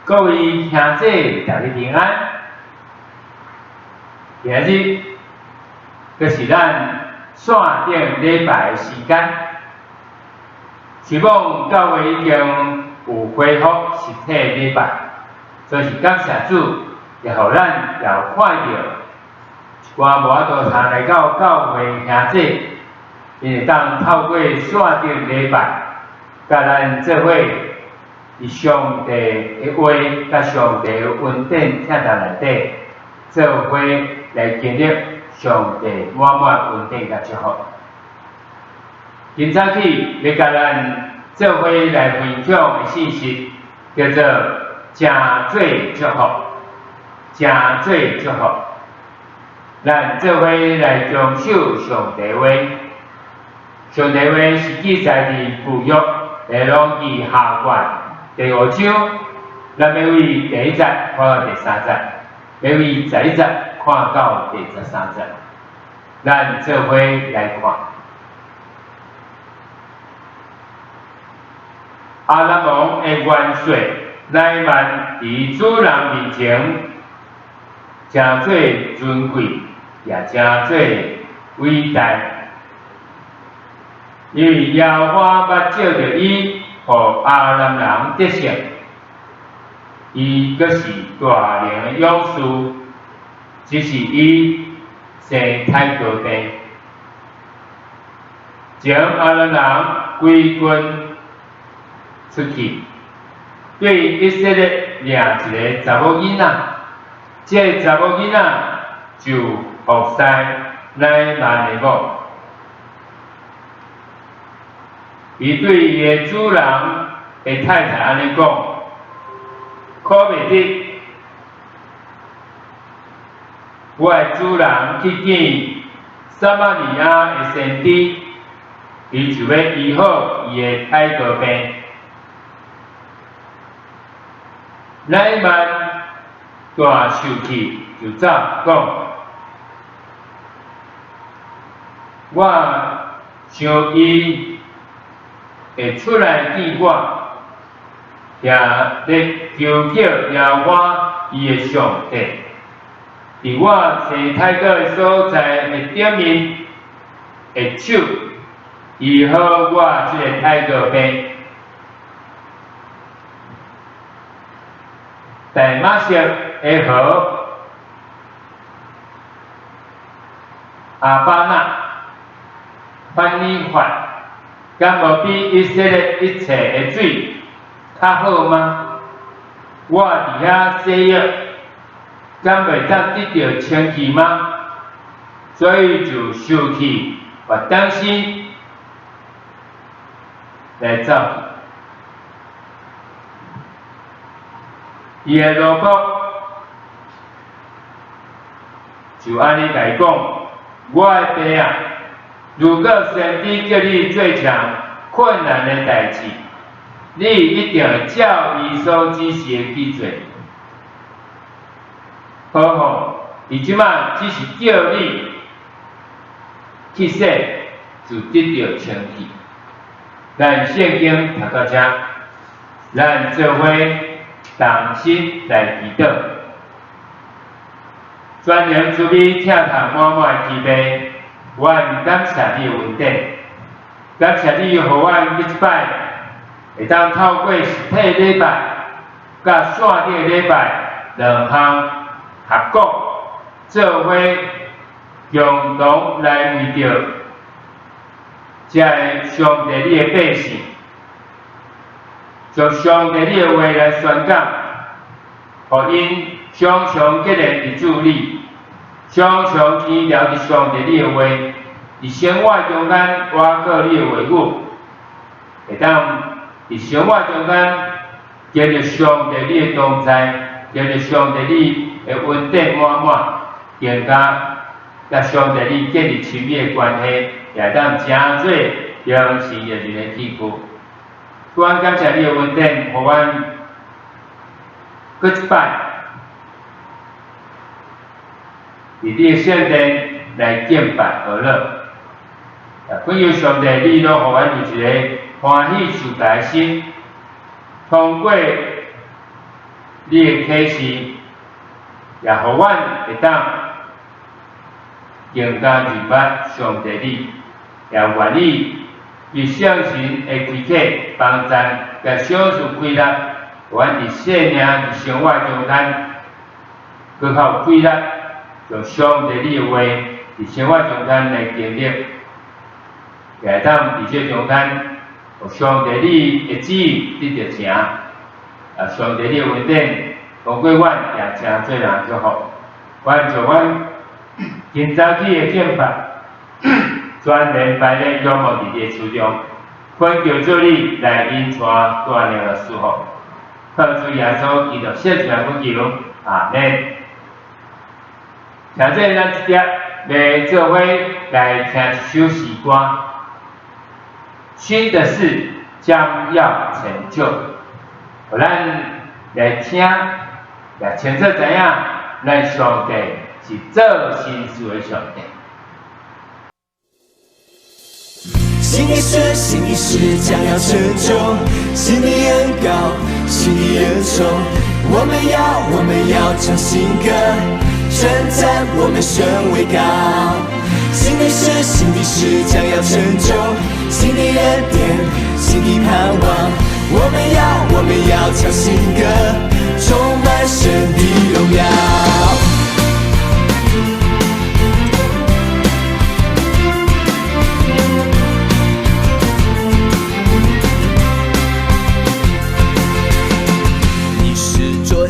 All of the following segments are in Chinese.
各位兄姐，大家平安。今日，这是咱线顶礼拜的时间。希望教会已经有恢复实体礼拜，所以感谢主，也互咱也看到一寡无法度通来到教会兄姐，因为当透过线顶礼拜，甲咱做伙。以上帝的话，甲上帝的恩典听到内底，做伙来经历上帝满满恩典甲祝福。今早起要甲咱做伙来分享的信息，叫做“真做祝福”，真做祝福。咱做伙来遵守上帝话，上帝话是记载伫旧约的拢记下卷。第5章，咱要为第1节看到第3节，要为11节看到第13节，咱做伙来看。阿拉王的元帅乃曼伫主人面前，真做尊贵，也真做伟大，因为耶和华捌照着伊。互阿兰人得胜，伊阁是大能的勇士，只是伊生太高病，将阿兰人归军出去，对以色列领一个查某囡仔，这查某囡仔就服侍乃曼的某。伊对伊的主人的太太安尼讲：可袂得，我的主人去见撒玛利亚的先知，伊就要医好伊的太高病。乃曼大受气，就走讲：我想伊。会出来见我，也咧求叫耶和华伊的上帝，伫我生太高的所在的顶面，的手医好我这个太高病。大马色的河阿巴纳翻译法。敢无比以色列一切的水较好吗？我伫遐洗浴，敢袂当得到清气吗？所以就受气，把当心来走。伊的老婆就安尼来讲，我的爸啊！如果上帝叫你做项困难的代志，你一定照伊所指示的去做。何况伊即摆只是叫你去洗，就得到清气。咱圣经读到这，咱做伙同心来祈祷，全能主你听堂满满的祈祷。阮感谢你的恩典，感谢你互阮一摆会当透过实体礼拜、甲线顶礼拜两项合作，做伙共同来为着这个上帝你的百姓，将上帝你的话来宣讲，互因常常结连伫主里。常常听了伫上帝你的话，伫生活中间挖过你的话语，会当伫生活中间经历上帝你的同在，经历上帝你的恩典满满，更加甲上帝你建立亲密的关系，也当真做良善的人的祈福。阮感谢你的恩典，互阮搁一摆。伫你的圣殿来敬拜和乐，恳求上帝，你拢互阮有一个欢喜自在的心，通过你的启示也互阮会当更加明白上帝你，也愿意以相信的开启帮咱甲小事开达，阮伫生命伫生活中咱更较有开达，将上帝你的话伫生活中咱来经历，也当伫这中间，互上帝你的旨意得到成，上帝你的恩典通过阮也成做人祝福，阮就阮今早起的敬拜，全连摆咧仰望伫你的手中，恳求主你来引带大量的祝福，靠主耶稣基督圣名祈求，阿门。现在咱一碟来做伙来听一首诗歌，新的事将要成就，互咱来听，也清楚知影，咱上帝是做新事的上帝。新的事，新的事将要成就，新的恩膏，新的恩宠，我们要唱新歌，称赞我们神为高。新的事，新的事将要成就，新的恩典，新的盼望，我们要唱新歌，充满神的荣耀。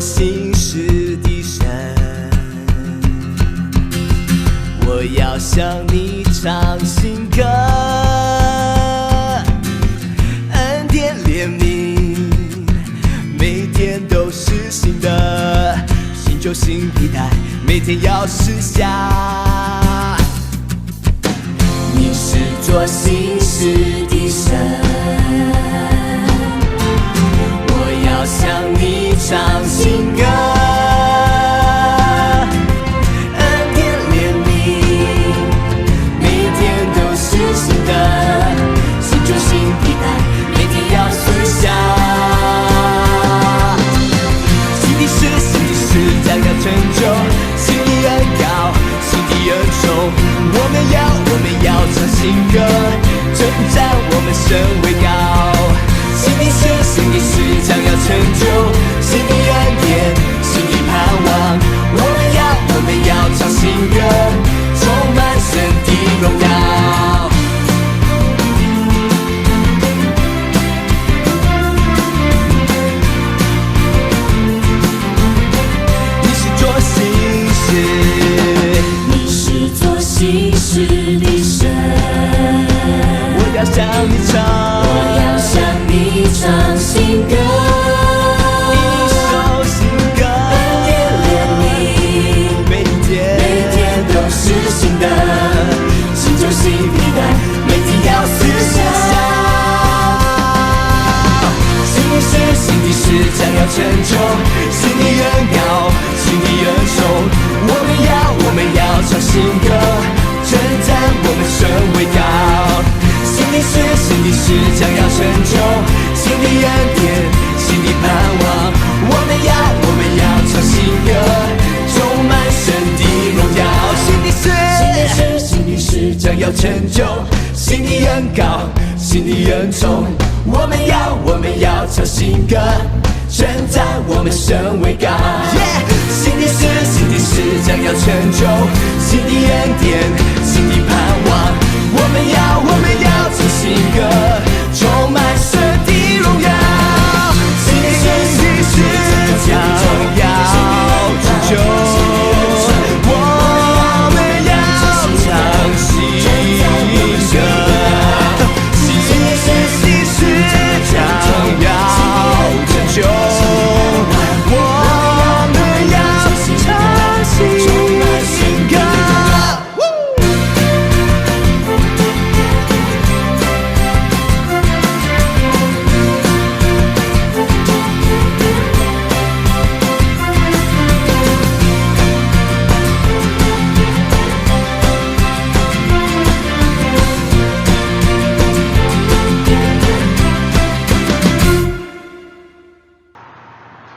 新事的神，我要向你唱新歌，恩典怜悯，每天都是新的，新旧新皮带，每天要试下。你是做新事的神，我要向你唱新歌，恩典怜悯，每天都是新的，新旧新皮带，每天要试下。新的事，新的事将要成就，新的恩膏，新的恩宠，我们要唱新歌，称赞我们神为高。新的事，新的事将要成就，新的恩典，新的盼望，我们要唱新歌，充满神的荣耀。你是做新事，你是做新事的神，我要向你唱，我要向你唱新歌，一首新歌，恩典怜悯，每天都是新的，新旧新皮带，每天要试下。新的事，新的事将要成就，新的恩膏，新的恩宠，我们要唱新歌，称赞我们神为高。新的事，新的事将要成就，新的恩典，新的盼望，我们要唱新歌，充满神的荣耀。新的事，新的事将要成就，新的恩膏，新的恩宠，我们要唱新歌，称赞我们神为高。新的事，新的事将要成就，新的恩典，新的盼望，我们要唱新歌，充满神的荣耀。新的事将要成就，我们要唱新歌。新的事将要成就，我们要唱新歌。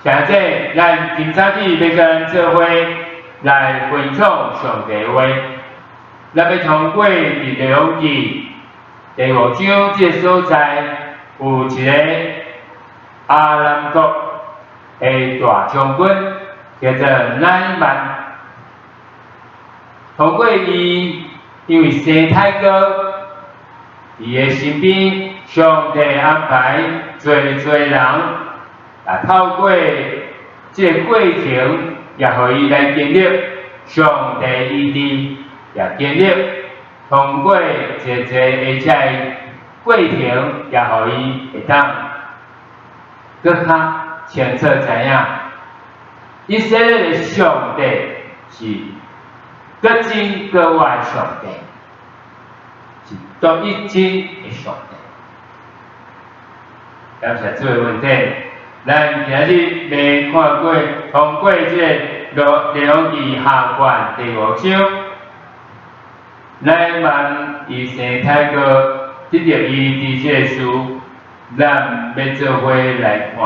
现在咱今早起要跟做伙来分享上帝话，咱要通过第2记第5章这个所在，有一个阿兰国的大将军叫做乃曼。通过伊，因为生太高，伊的身边上帝安排做人，透过这个过程，也互伊来经历上帝意志，也经历通过这一切过程，也互伊会当更较清楚知影，以色列的上帝是各真各外上帝，是独一真的上帝。感谢主的问题，咱今日未看过，通过这个第2记下卷第5章，乃曼伊生太过得到伊这个事，咱要做伙来看，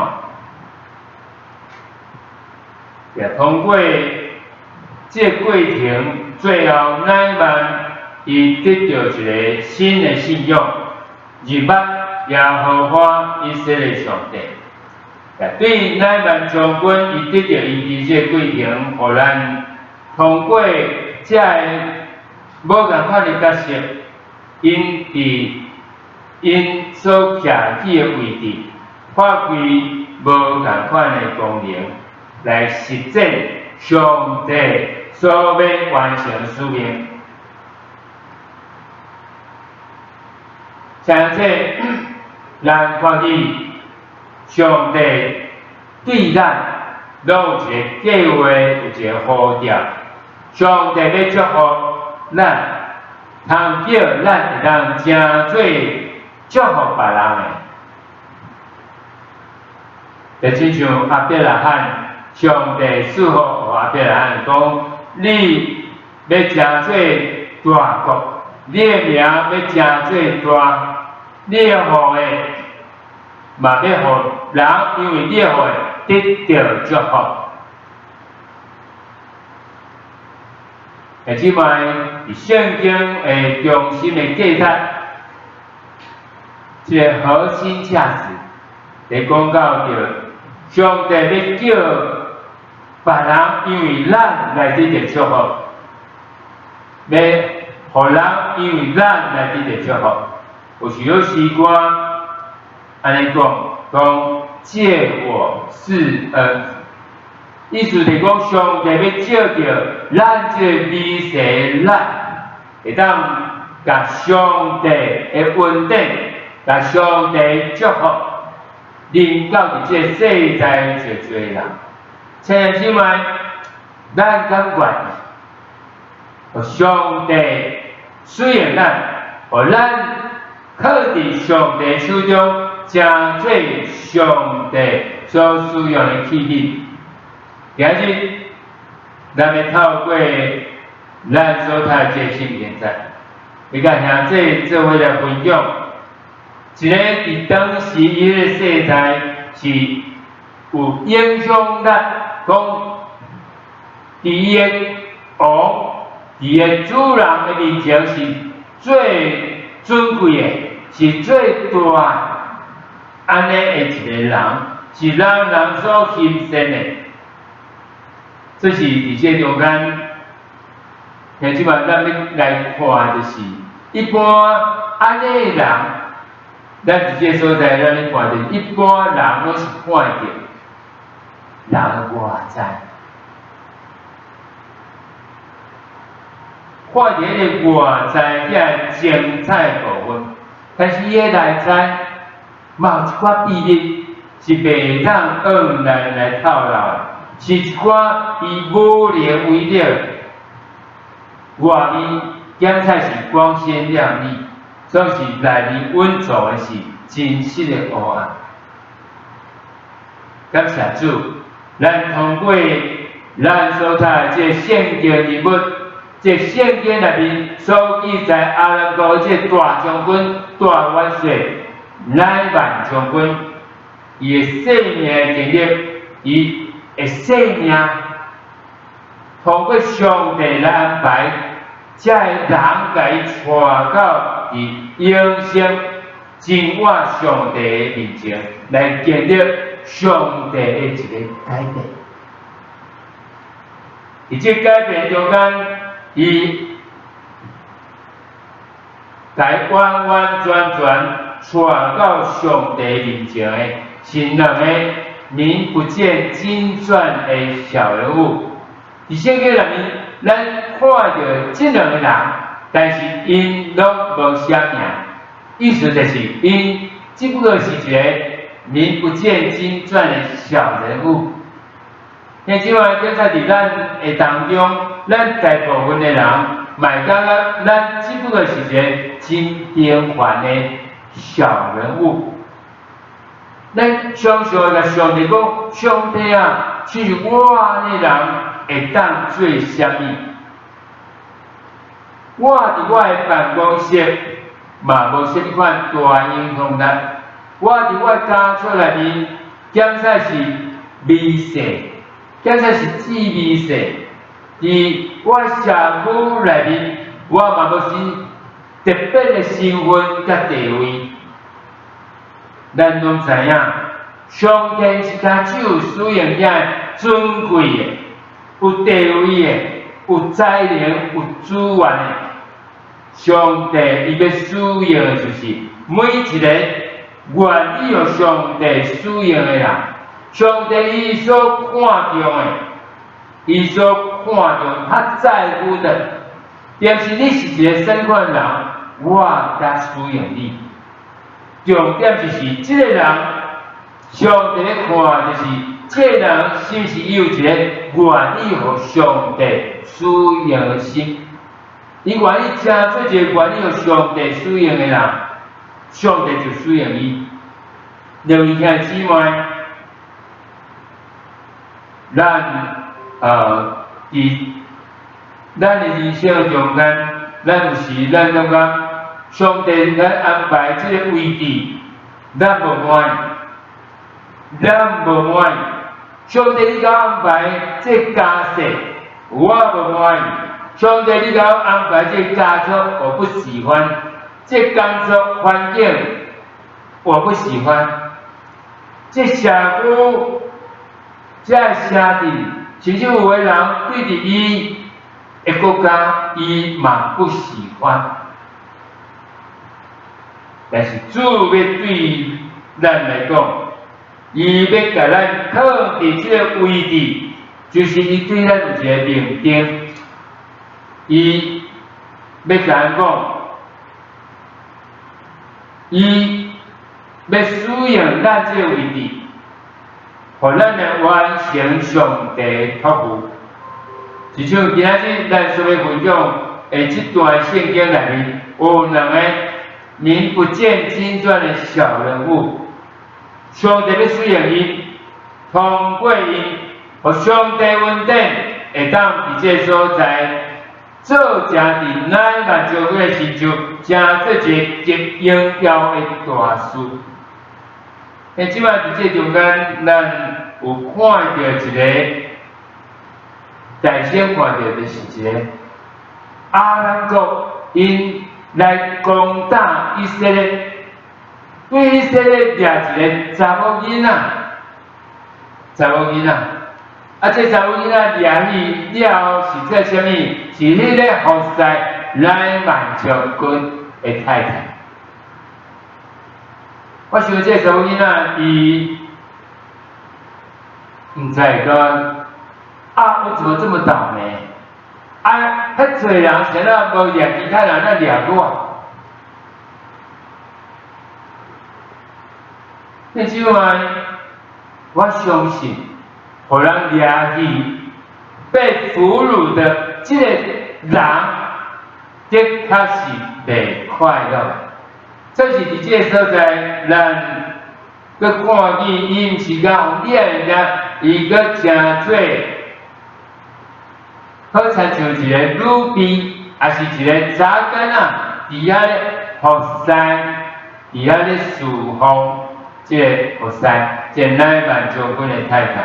也通过这个过程。最后，乃曼伊得到一个新的信仰，入捌耶和华以色列上帝。对乃曼将军伊得到伊这个过程，互咱通过这无共款的角色，因所徛起的位置，发挥无共款的功能，来实践上帝所要完成的使命。像这，咱看见上帝对咱拢有一个计划，有一个呼召。上帝要祝福咱，通叫咱会当真做祝福别人的。就亲像阿伯拉罕，上帝赐福阿伯拉罕讲。你要真做大国，你的名要真做大，你的福的嘛要互人，因为你的福得到祝福。即摆伫圣经的中心的价值，一个核心价值，伫讲到着上帝要叫。别人因为咱来得到祝福，要互人因为咱来得到祝福。有时有时歌安尼讲借我施恩，意思是讲上帝要借着咱这美善咱，会当甲上帝的恩典，甲上帝祝福，临到伫这世在就多人。亲姊妹，咱感觉，上帝虽然咱靠伫上帝手中，真做上帝所需要的器皿。今日，咱要透过咱所读这圣经在，你甲兄弟做伙来分享，一个伫当时伊个世代是有影响咱。讲，伊个王，伊个主人的面前是最尊贵的，是最大安尼的一个人，是让人所欣赏的。这是伫这中间，像即摆咱要来看，就是一般安尼的人，咱伫这所在咱咧看，就是一般人拢是看着。人外在，看到迄个外在遐精彩部分，但是伊个内在，嘛有一寡秘密是袂当用来透露的，是一寡伊无能为力。外面检彩是光鲜亮丽，总是内面蕴藏的是真实的黑暗。感谢主。咱通过咱所读这圣经人物，这圣经内面所记载阿兰国这大将军、大元帅乃曼将军，伊的生命经历，伊会生命通过上帝来安排，才会人甲伊带到伫永生真我上帝的面前，来建立上帝的一个改变。伫这改变中间，伊来完完全全带到上帝面前的，是两个名不见经传的小人物。伫圣经内面，咱看到这两个人，但是因拢无写名，意思就是因只不过是一个名不见经传的小人物。因即摆今在伫咱的当中，咱大部分的人，卖感觉咱只不过是一个真平凡的小人物。咱常常甲上帝讲，上帝啊，像是我安尼人会当做啥物？我伫我的办公室嘛无啥物款大影响力。我伫我的家厝内面，检测是微细，检测是至微细。伫我社区内面，我嘛无是特别的身份甲地位。咱拢知影，上天是甲只有使用遐尊贵的、有地位的、有才能、有资源的。上帝伊要使用的就是每一个愿意互上帝使用的人。上帝伊所看重的，伊所看重、较在乎的，便是你是一个身份人，我甲使用你。重点就是这个人，上帝咧看就是这个人是不是有一个愿意互上帝使用的心。伊愿意真做一个愿意互上帝使用的人，上帝就使用伊。两位兄姊妹，咱伫咱的人生中间，咱有时咱感觉上帝来安排这个位置，咱无满意，咱无满意。上帝你甲我安排这个家世，我无满意。上帝你甲我安排这个家族，我不喜欢；这工作环境，我不喜欢；这社区，这兄弟，甚至有个人对伫伊的国家，伊嘛不喜欢。但是主要对咱来讲，伊要甲咱放伫这个位置，就是伊对咱有一个认定。伊要甲咱讲，伊要使用咱这个位置，互咱来完成上帝的托付。就像今仔日咱所要分享的这段圣经内面，有两个名不见经传的小人物，上帝要使用伊，通过伊，互上帝恩典会当伫这个所在。做正伫乃万教会的时就，真做一个极荣耀的大事。即摆伫这中间，咱有看到一个，大先看到就是一个阿兰国因来攻打以色列，对以色列掠一个查某囡仔，这查某囡仔掠去了后是做啥物？是迄个服侍乃縵将军的太太。我想这查某囡仔伊唔知讲我怎么这么倒霉？遐侪人谁那无掠其他人，那掠我？那即摆我相信，互人掠去被俘虏的。这个人的确是袂快乐，这是伫这个所在，咱佮看见伊毋是讲掠人家，伊佮诚做，好像像一个女婢，也是一个查囡仔，伫遐咧服侍，伫遐咧侍奉，这个服侍，这乃縵将军的太太。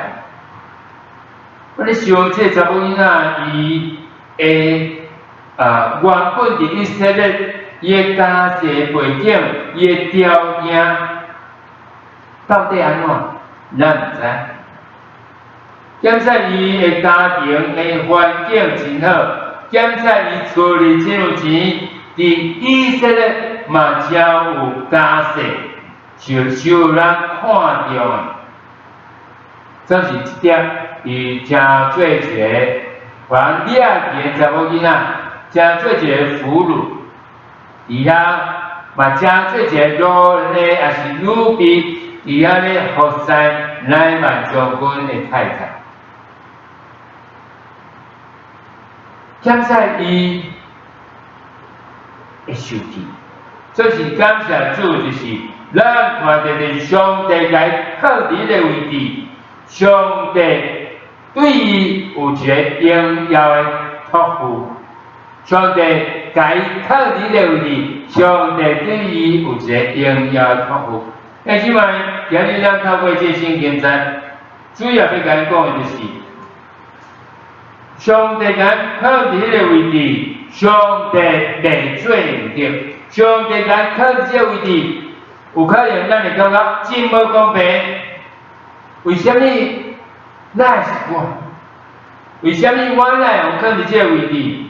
我咧想这查某囡仔伊的原本伫以色列伊的家世背景，伊的条件到底安怎？咱唔知。检测伊的家庭的环境真好，检测伊厝里真有钱，伫以色列嘛真有家世，受人看重的。这是一点，伊真做一个还掠去的查某囡仔，真做一个俘虏，伊遐嘛真做一个奴隶，也是奴婢，伊遐咧服侍乃縵将军的太太。检测伊会受气，这是感谢主，就是咱看到的上帝来靠伫个位置。上帝对伊有一个荣耀的托付，上帝甲伊靠伫个位置，上帝对伊有一个荣耀的托付。但是嘛，今日咱透过这圣经在，主要要甲咱讲的就是，上帝甲靠伫个位置，上帝袂做唔对，上帝甲靠伫这个位置，有可能咱会感觉真无公平。为什么咱是我？为什么我乃有可伫这个位置？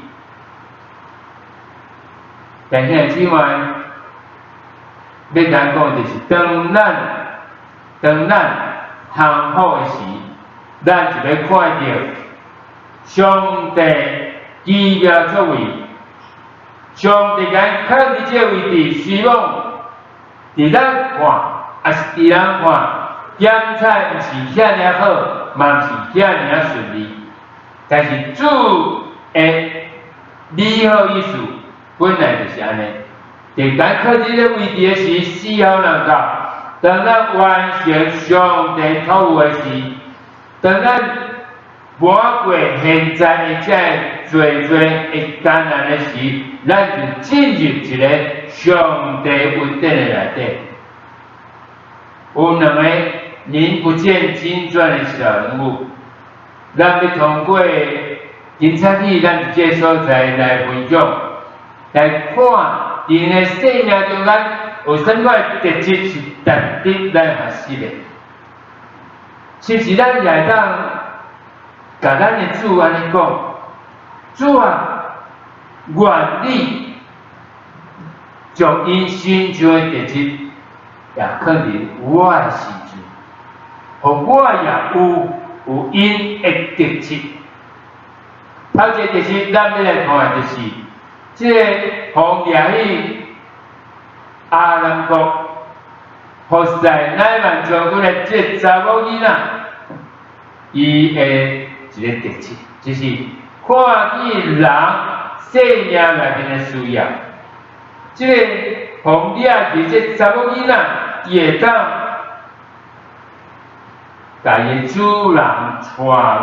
但是姊妹，要咱讲就是，当咱行好的时，咱就要看到上帝奇妙作为，上帝咱靠伫这个位置，希望伫咱看，也是伫人看。检测毋是遐尔好，嘛毋是遐尔顺利，但是主的美好意思本来就是安尼。伫咱靠这个位置的时，时候能到，当咱完成上帝托付的时，当咱满过现在的这做的艰难的时，咱就进入一个上帝稳定的内底。有两个名不见经传的小人物，咱要通过今仔日咱伫这所在来分享，来看人的生命中间有甚款特质是值得咱学习的。是不是咱也当甲咱的主安尼讲，主啊，愿你将因身上的特质也放伫我的身上。互我也有因的特质，头一个特质，咱要来看的就是，这个红掠去阿兰国服侍乃縵将军的这查某囡仔，伊的一个特质，就是看见人生命内面的需要。这个红掠去这查某囡仔，伊会当把伊主人带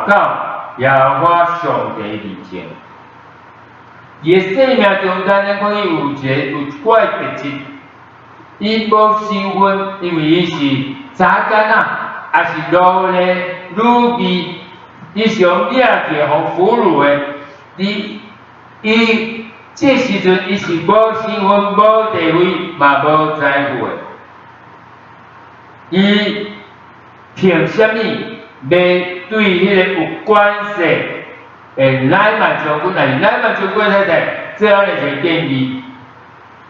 到耶和华上帝面前。伊的生命中间，咱看伊有一寡特质，伊无身份，因为伊是查干仔，也是奴隶、奴婢，伊上掠去互俘虏的。伊这时阵，伊是无身份、无地位，嘛无财富的。伊凭什么要对迄个有关系的乃縵将军乃縵将军太太最后的一个建议？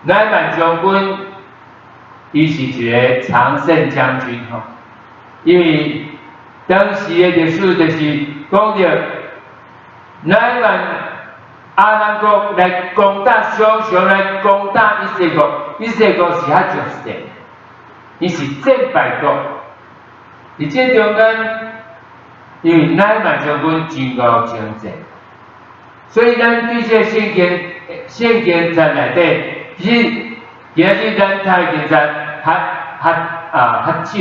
乃縵将军伊是一个常胜将军吼，因为当时的历史就是讲到乃縵阿兰国来攻打常来攻打以色列国，以色列国是较弱势的，伊是战败国。伫这中间，因为乃縵将军真够征战，所以咱对这圣经在内底，其实今日咱睇经在较少。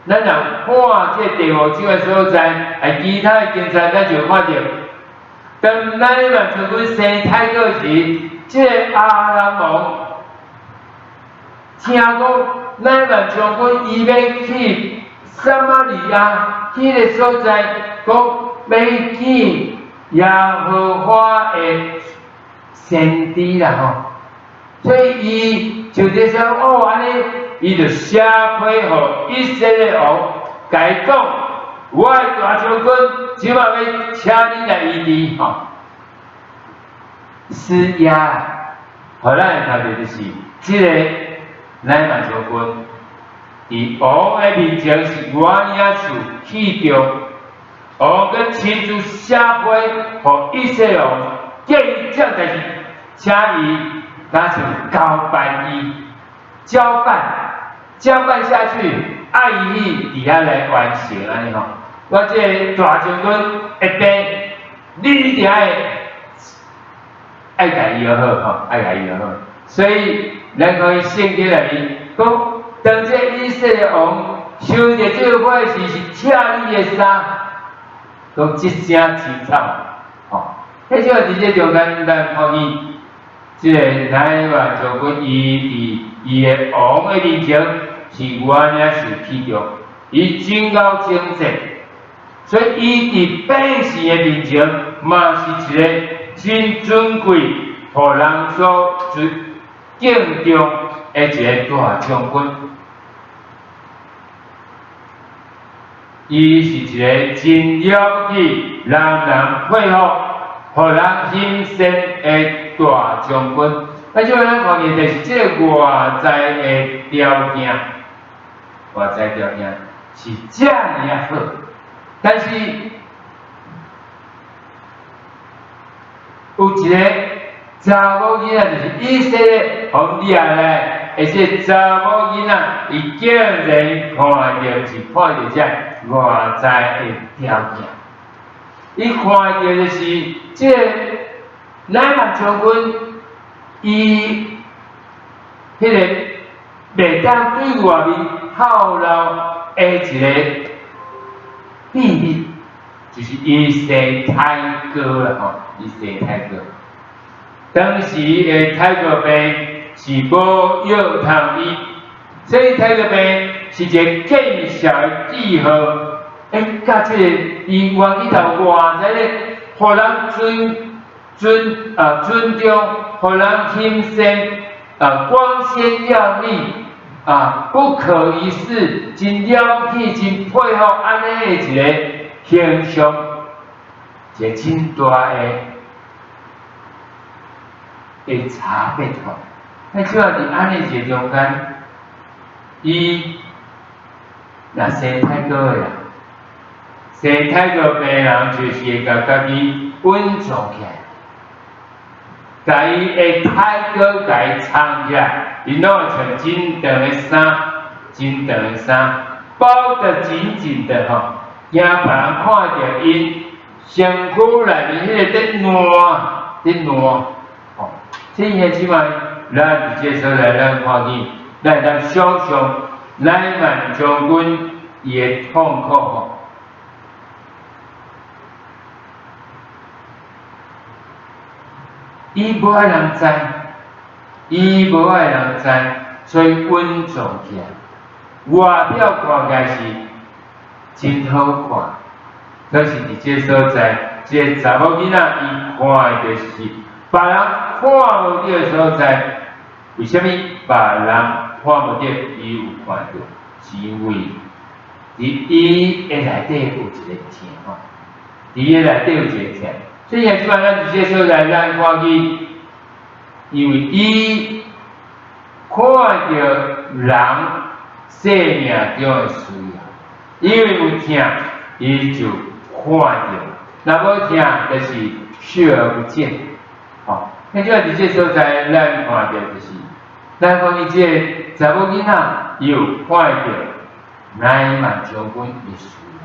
咱若看这第5章的所在，其他的经在咱就看到，当乃縵将军生太过时，这阿兰王听讲乃縵将军伊要去撒玛利亚迄个所在，讲要见耶和华的先知啦吼。所以伊就这说哦，安尼，伊就写批互以色列王，甲伊讲，我的大将军即马要请你来医治吼。施压，互咱会读到就是，即个乃縵将军，伫王的面前是弯腰处气中，王佮亲自写批互以色列王，叫伊这代志，请伊。拿出交办伊，交办下去，爱伊伫遐来完成安尼吼。我这个大将军一定，你一定爱甲伊好吼，爱甲伊好。所以咱可以圣经内面讲，当这以色列王收着这个火时，是赤你的衫，都一声凄惨吼。迄种伫这中间咱看见。即个乃縵将军，伊的王的面前是原来是气中，伊真够精神，所以伊伫百姓的面前嘛是一个真尊贵、互人所敬重的一个大将军。伊是一个真了不起、人人佩服、互人欣赏的。大将军，咱即摆咱看见就是即个外在的条件，外在条件是遮尔啊好，但是有一个查某囡仔就是以色列皇帝来，而且查某囡仔伊竟然看到是看到这外在的条件，伊看到就是即个。乃縵将军，伊迄个袂当对外面透露的一个秘密，就是伊生胎哥啦吼，伊生胎哥。当时的胎哥病是无药通医，所以胎哥病是一个见效的记号。甲即个伊原里头外在咧，互人尊重，互人欣赏，光鲜亮丽，不可一世，真了不起，真配合安尼的一个形象，一个真大的差别吼。那主要伫安尼一个中间，伊若生太高的人，生太高病人就是会甲家己稳重起来。甲伊的太哥甲伊藏起来，伊拢会穿真长的衫，包得紧紧的吼，惊别人看到因身躯内面迄个在烂，吼，这些即摆咱直接说来咱看见，咱当想象乃縵将军伊的痛苦吼。伊无爱人知，所以稳重起来。外表看起来是真好看，可是伫这所在，这个查某囡仔伊看的就是别人看无到的所在。为什么别人看无到，伊有看到？是因为伊的内底有一个疼吼，伊的内底有一个疼。所以即摆咱伫这所在，咱看见，因为伊看到人生命中的需要，因为有疼，伊就看到；若无疼，就是视而不见。吼，那即摆伫这所在，咱看到就是，咱看见即个查某囡仔，伊有看到乃縵将军的需要。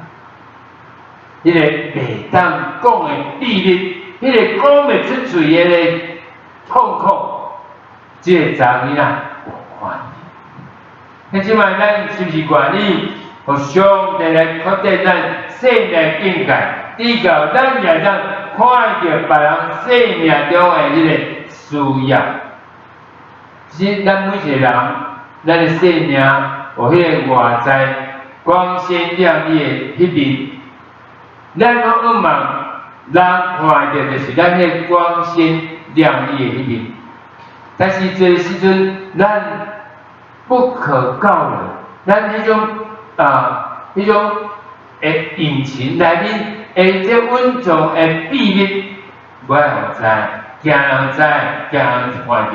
迄个袂当讲的秘密，迄个讲袂出嘴的咧痛苦，即个查囡仔有看见。那即摆咱是毋是愿意，互上帝来确定咱生命境界？第一个，咱也当看到别人生命中的迄个需要。其实咱每一个人，咱的生命有迄个外在光鲜亮丽的迄面，咱拢望人看到就是咱迄光鲜亮丽的迄面。但是这个时阵，咱不可告人，咱迄种迄种隐情内面这稳重的秘密，无人知，惊人知，惊人看到，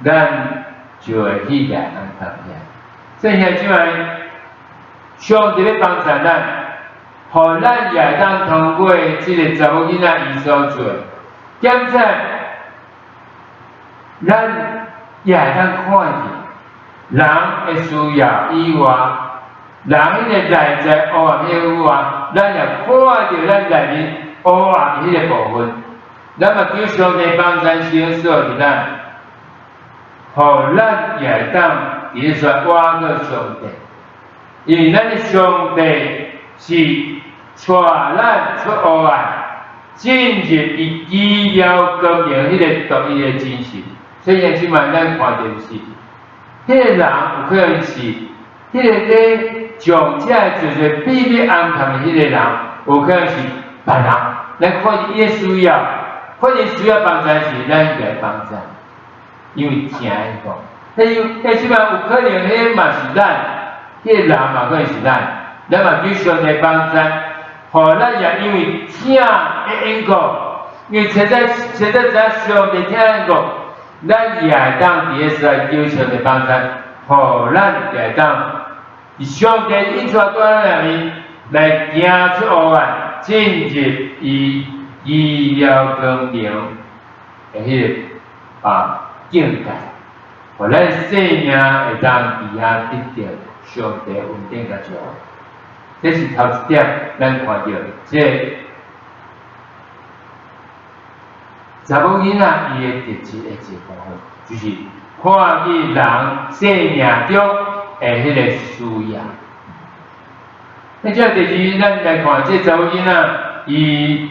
咱就会去掠人看见。所以现即摆，上帝咧帮助咱，互咱也当通过即个查某囡仔伊所做，检测咱也当看见人的需要以外，人迄个内在黑暗以外，咱也看到咱内面黑暗迄个部分。咱嘛求上帝帮咱行所伫咱，互咱也当伫咧说挖个上帝，因为咱的上帝是带咱出黑暗，进入伊奇妙光明迄个独一的真实。所以即摆咱看到是，迄个人有可能是，迄个咧将这就是秘密安排的迄个人，有可能是别人。咱看见伊的需要，看见需要帮助时，咱就来帮助，因为听伊讲。但即摆有可能迄嘛是咱，迄个人嘛可能是咱，咱嘛必须上帝帮助，互咱也因为听的因果，因为实在知上帝听因果。咱也当伫咧时来求上帝帮助，互咱也当以上帝引出在咱内面来行出黑暗，进入伊奇妙光明的迄个境界，互咱生命会当伫遐得到上帝稳定甲祝福。这是头一点，咱看到这查某囡仔伊的特质的一部分，就是看见人生命中的迄个需要。那这第二，咱来看这查某囡仔伊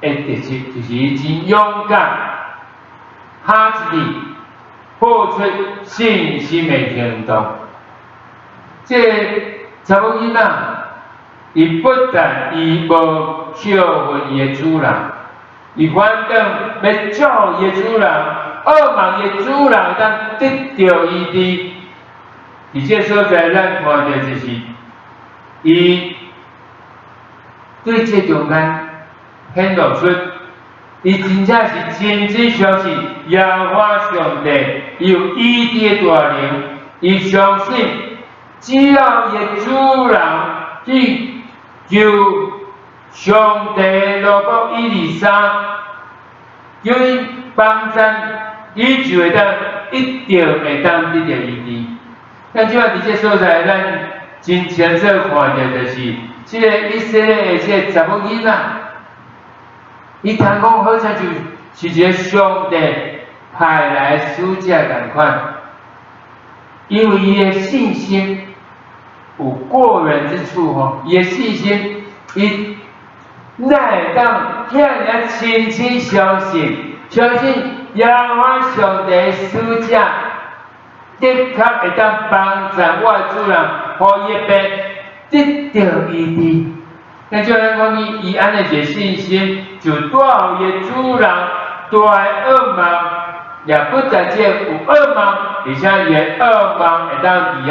的特质，就是伊真勇敢，哈一力，付出信心的行动。这查某囡仔，伊不但伊无笑话伊的主人，伊反正要祝伊的主人，渴望伊的主人当得到伊伫这所在，咱看到就是伊对这中间显露出，伊真正是真正相信耶和华上帝有伊的大能，伊相信只要伊的主人去求上帝罗卜123，叫伊帮助，伊就会当一定会当得到伊的。但即摆伫这所在，咱真清楚看到就是即个以色列的即个查某囡仔，伊通讲好像就是一个上帝派来使者共款，因为伊的信心有过人之处吼，伊的信心，伊乃会当遐尔深深相信耶和华上帝的使者。的确会当帮助我的主人，互伊的病得到医治。那就咱讲伊安尼一个信心，就带有伊的主人大的恶梦，也不但只有恶梦，而且伊的恶梦会当伫遐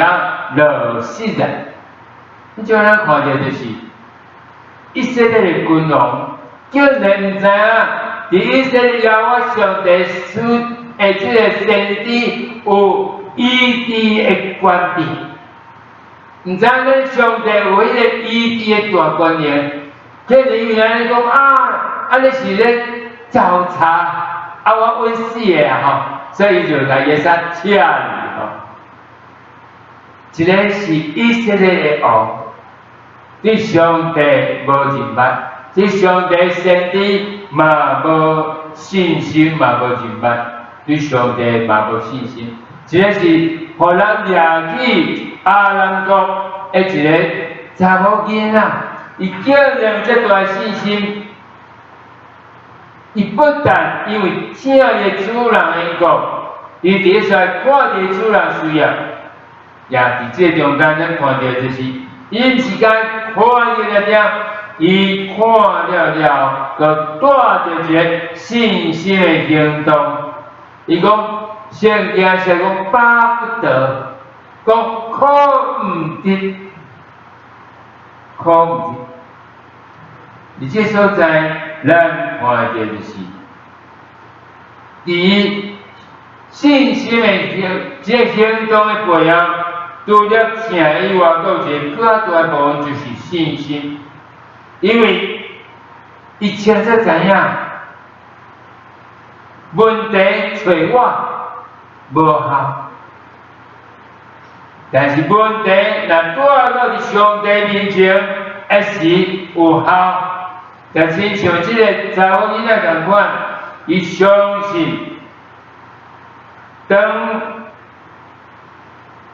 落实的。那就咱看到就是以色列的君王，叫人毋知影，伫以色列耶和华上帝使的即个先知有医治的权柄，毋知咱上帝有迄个医治的大观念，可能因为安尼讲安尼是咧找茬，我稳死的吼，所以就甲耶稣请去吼。一个是以色列的王，对上帝无认捌，对上帝先知嘛无信心，嘛无认捌，对上帝嘛无信心。一个是互人掠去阿兰国的一个查某囡仔，伊叫人这大信心，伊不但因为听伊主人的讲，伊伫出来看伊主人需要，也伫这中间，咱看到就是因时间看了，伊看了，佮带着一个信心的行动。伊讲圣经是讲巴不得，讲可唔得，可唔得。而这所在，咱看到就是，伫信心的行动的背后，除了请以外，佫有一个更大部分就是信心，因为伊清楚知影，问题找我无效，但是问题若带到伫上帝面前，还是有效。就亲像即个查某囡仔共款，伊相信。当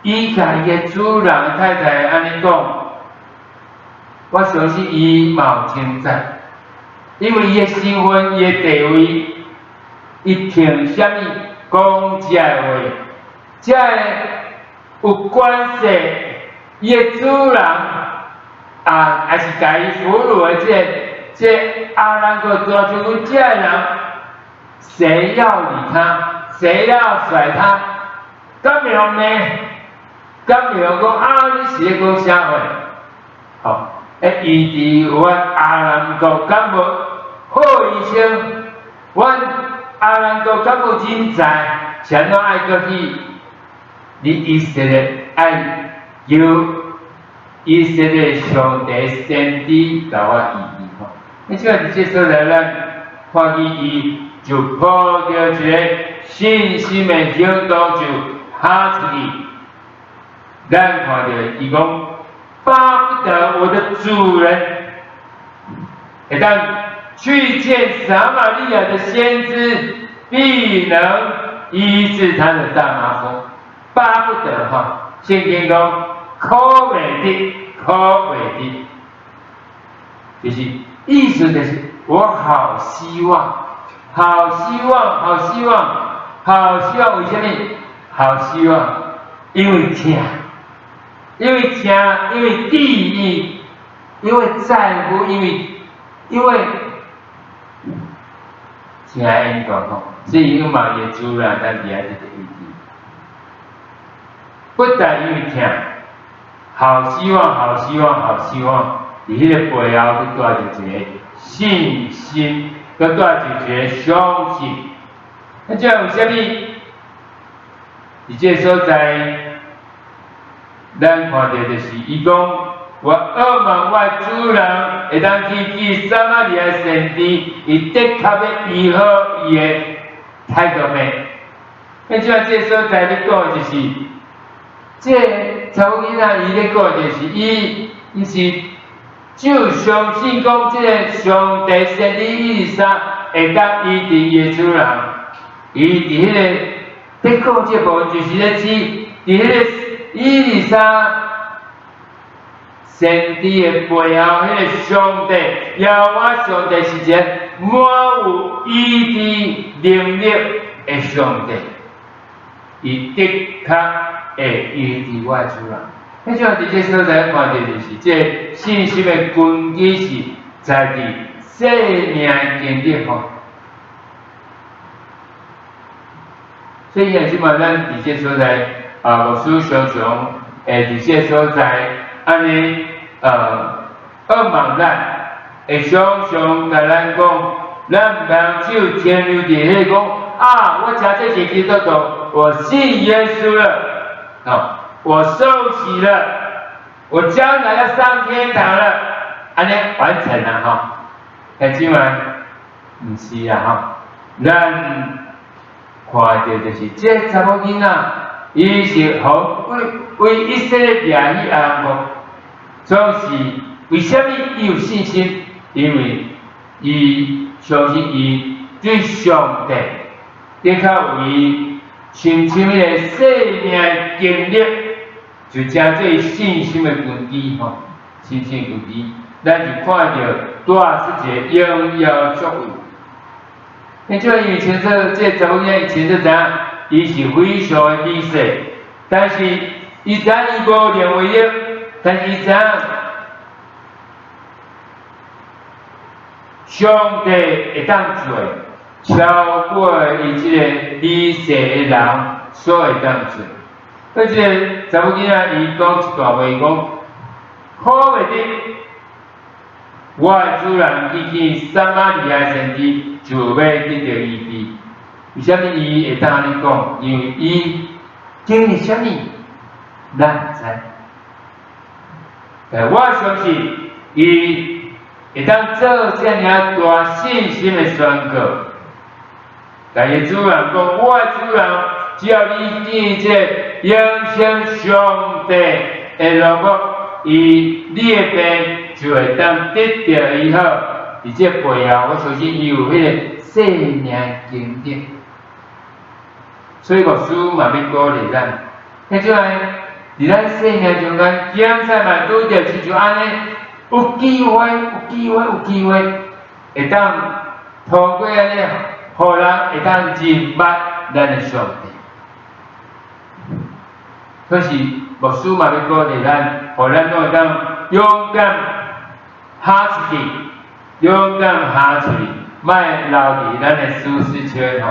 伊甲伊个主人太太安尼讲，我相信伊嘛有称赞，因为伊个身份、伊个地位，伊凭啥物讲遮个话？遮个有关系，伊个主人还是甲伊俘虏的这阿兰个大将军，遮个人，谁要理他？谁要甩他？敢没有呢？敢没有讲你是咧讲啥话？好，伊伫阮阿兰国敢无好医生？阮阿兰国敢无人才？谁拢爱过去？你以色列爱求以色列上帝先知甲我医治吼。你即个这所在咱看见伊就抱着一个信心的行动就哈出去。咱看到伊讲，巴不得我的主人会当去见撒玛利亚的先知，必能医治他的大麻风。巴不得哈，圣经讲可袂得，可袂得，就是意思就是我好希望。好希望，好希望，好希望！为什么？好希望，因为疼，因为疼，因为地义，因为在乎，因为疼的因果吼，所以有嘛也主人咱伫遐这个意义，不但因为疼，好希望，好希望，好希望，伫迄个背后去带着一个信心。佮带一个相信，那这样有啥物？伫这所在，咱看到就是伊讲，我渴望我主人会当去见撒玛利亚先知，伊的确要医好伊的太公妹。那这样这所在咧讲就是，这查某囡仔伊咧讲就是伊是。就相信讲，这个上帝先知以利沙会当医治伊的主人，伊伫迄个在讲这部分就是咧指，伫迄个以利沙先知的背后，迄个上帝，耶和华上帝是一个满有医治能力的上帝，伊的确会医治我的主人。迄种伫这所在看到就是，这信心的根基是在伫生命的经历吼。所以也是嘛，咱伫这所在牧师常常伫这所在安尼渴望咱，会常常甲咱讲，咱唔通只有停留伫迄讲我吃这些基督徒，我信耶稣了，我受洗了，我将来要上天堂了，安尼完成了哈。但今晚唔是啊哈，咱看到就是这查某囡仔，伊是好为以色列人去安服，总是为什么伊有信心？因为伊相信伊对上帝，的确有伊深深的生命经历。就将这信心的根基吼，信心根基，咱就看到带出一个荣耀作为。那就因为前这查某囡仔以前是怎样，伊是非常的理性，但是伊伊知伊无念为益，但是伊知上帝会当做超过伊即个理性的人所会当做。而且查某囡仔伊讲一段话，讲好袂得，我的主人去见撒玛利亚先知，就要得到医治。为什么伊会当安尼讲？因为伊经历什么，咱知。但我相信伊会当做这样大信心的宣告。但是主人讲，我的主人，只要你见这永生上帝的落幕，你的病就会当得到以后，而且背后，我相信伊有迄个生命经历。所以牧师嘛要鼓励咱，迄种伫咱生命中间，检查嘛拄着亲像安尼，有机会，会当透过安尼，互人会当认捌咱的上帝。可是牧师嘛要鼓励咱，互咱都会当勇敢下出去，莫留伫咱的舒适圈吼，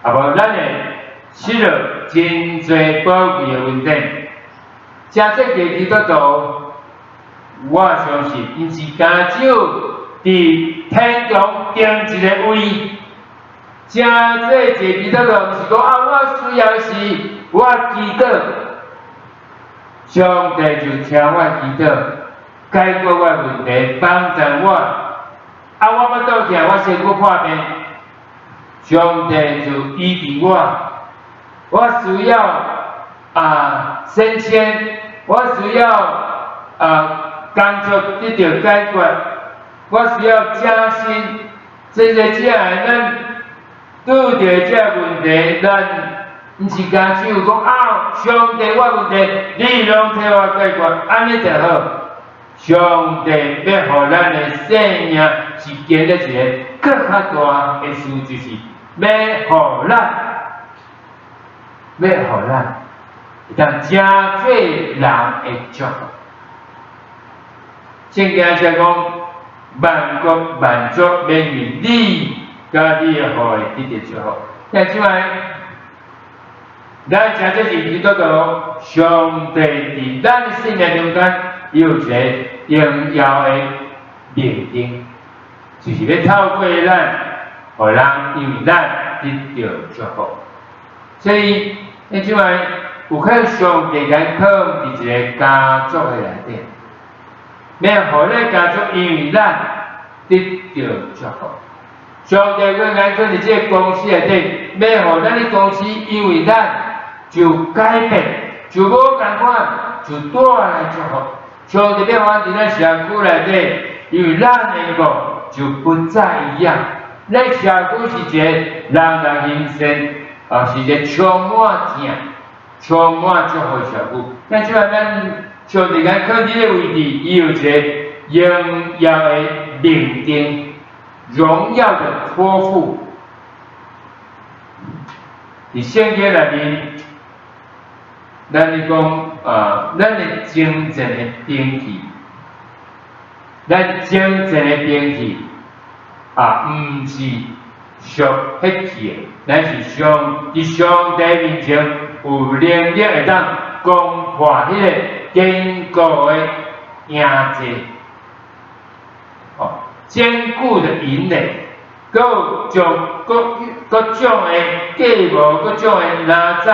啊无咱会失落真侪宝贵的问题。真正嘅基督徒，我相信，毋是单只伫天堂定一个位。真正一个基督徒，毋是讲我需要是我祈祷，上帝就听我祈祷，解决我问题，帮助我。我要倒徛，我身躯破病，上帝就医治我。我需要升迁，我需要工作得到解决，我需要加薪，这个咱拄着这问题，咱毋是单只有讲上帝我问题，你拢替我解决，安尼就好。上帝要互咱的生命是建立一个更较大的事，就是要互咱会当真做人的祝福。圣经才讲，万国万族免因你甲你的好的得到祝福。但即摆，咱真正是基督徒，上帝伫咱的生命中间有一个荣耀的命定，就是要透过咱，互人因为咱得到祝福。所以，即摆有可能上帝咱放伫一个家族的内底，要互咱家族因为咱得到祝福。上帝要咱放伫这个公司内底，要互咱的公司因为咱就改变，就无共款，就带来祝福。上帝要咱伫咱社区内底，因为咱的个就不再一样。咱社区是一个人人欣赏，是一个充满正、充满祝福的社区。但即摆咱上帝咱放伫个位置，伊有一个荣耀的命定、荣耀的托付。伫圣经内面，咱咧讲咱的精神的兵器，咱精神的兵器毋是属血气的，咱是伫上帝面前有能力会当攻破迄个坚固的营寨，坚固的营垒，各种的计谋，各种的哪吒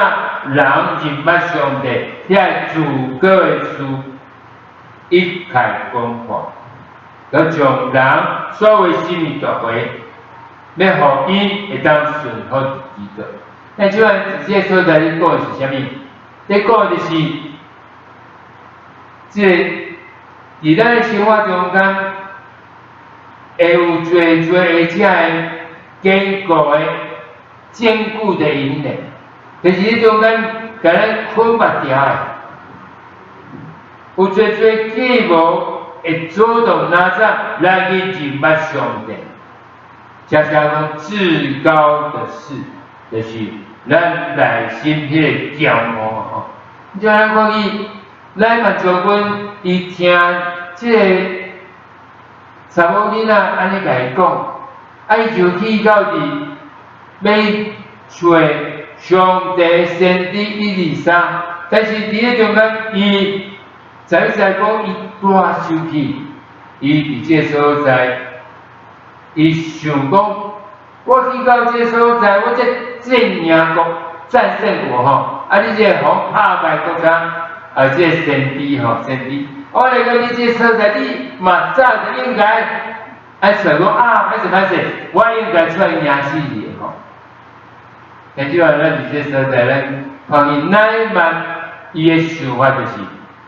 人认捌上帝，遐自高的事一概攻破，要将人所谓心理夺回，要互因会当顺服基督。但即摆这个所在咧讲是啥物？咧讲就是，伫咱的生活中间，会有侪而且的坚固的、坚固的营垒，但是迄中间甲咱捆绑掉的，有侪计谋会阻挡哪吒咱去认捌上帝。常常讲至高的事，就是咱内心迄个骄傲就咱看伊，咱嘛将军伊听即个查某囡仔安尼甲伊讲，伊就去到伫要找上帝先知123，但是伫咧中间伊在讲伊大生气，伊伫即个所在，伊想讲，我去到即个所在，我这赢国战胜国吼，你这互打败国家，即个先知吼，先知，我来到你这个所在，你嘛早就应该，想讲歹势，我应该出来赢死你吼。但即话咱伫这所在，咱看伊乃曼伊的想法就是，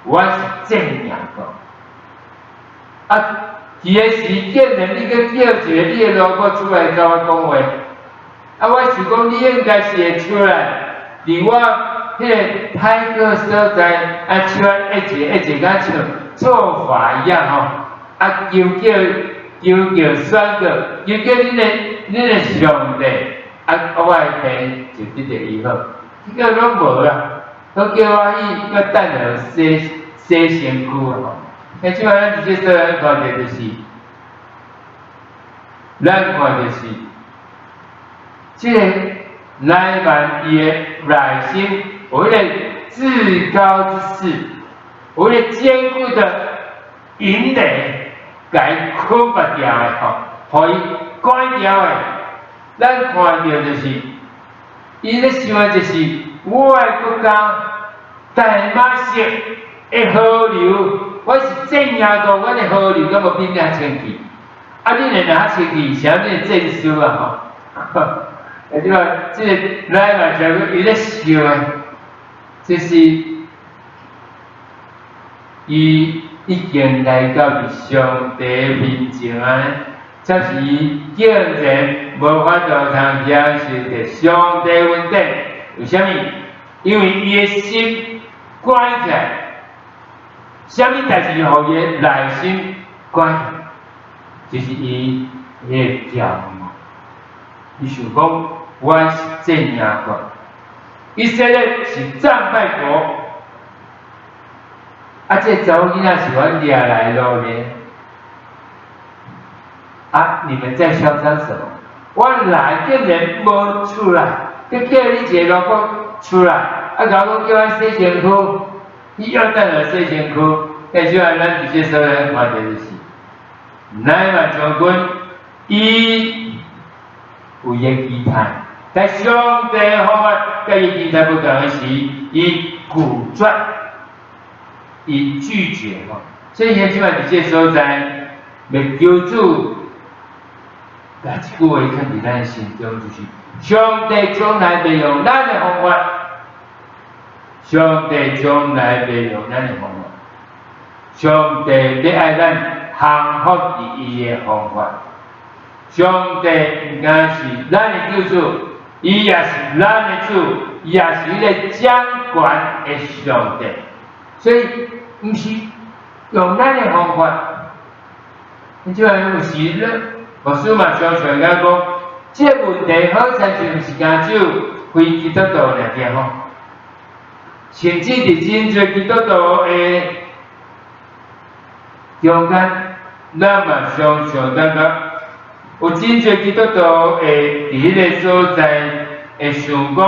我是正赢国。伊个时间呢，你去叫一个你的老婆出来甲我讲话，我想讲你应该是会出来，伫我迄个歹个所在，出来一节甲像做法一样吼，求选个，求叫恁的上帝，我的病就得着医好，结果拢无啦，都叫我去要等下洗身躯吼。即摆咱伫即所咱看到就是，即个乃曼伊的内心有迄个至高之事，有迄个坚固的营垒，甲伊捆绑住的吼，互伊关住的。咱看到就是，伊咧想的就是，我的国家大马色的河流。我是正赢国，阮的河流敢无比遐清气？你若较清气，是恁的证书啊吼？即个咱嘛就伊咧想的，就是伊已经来到伫上帝面前啊，才是伊竟然无法度通享受着上帝恩典。为虾米？因为伊的心关起来。啥物代志互伊的内心关，就是伊迄个骄傲。伊想讲，我是正赢国，以色列是战败国，这查某囡仔是阮掠来路的。你们在嚣张什么？我来竟然无出来，叫你一个老公出来，老公叫我洗身躯。伊要等下洗身躯，但是咱伫即所在看到就是，乃曼将军伊有伊个期待，但上帝方法甲伊期待不同的是，伊拒绝，伊拒绝吼。所以即摆伫即所在，要求主，甲一句话放伫咱心中，就是上帝从来袂用咱的方法。上帝从来袂用咱的方法，上帝要爱咱降服伫伊的方法。上帝毋仅是咱的救主，伊也是咱的主，伊也是迄个掌权的上帝。所以毋是用咱的方法。即摆有时咧，牧师嘛常常讲，即个问题好参就毋是单只有非基督徒尔件吼。甚至伫真侪基督徒的中间，咱嘛常常感觉有真侪基督徒会伫迄个所在会想讲，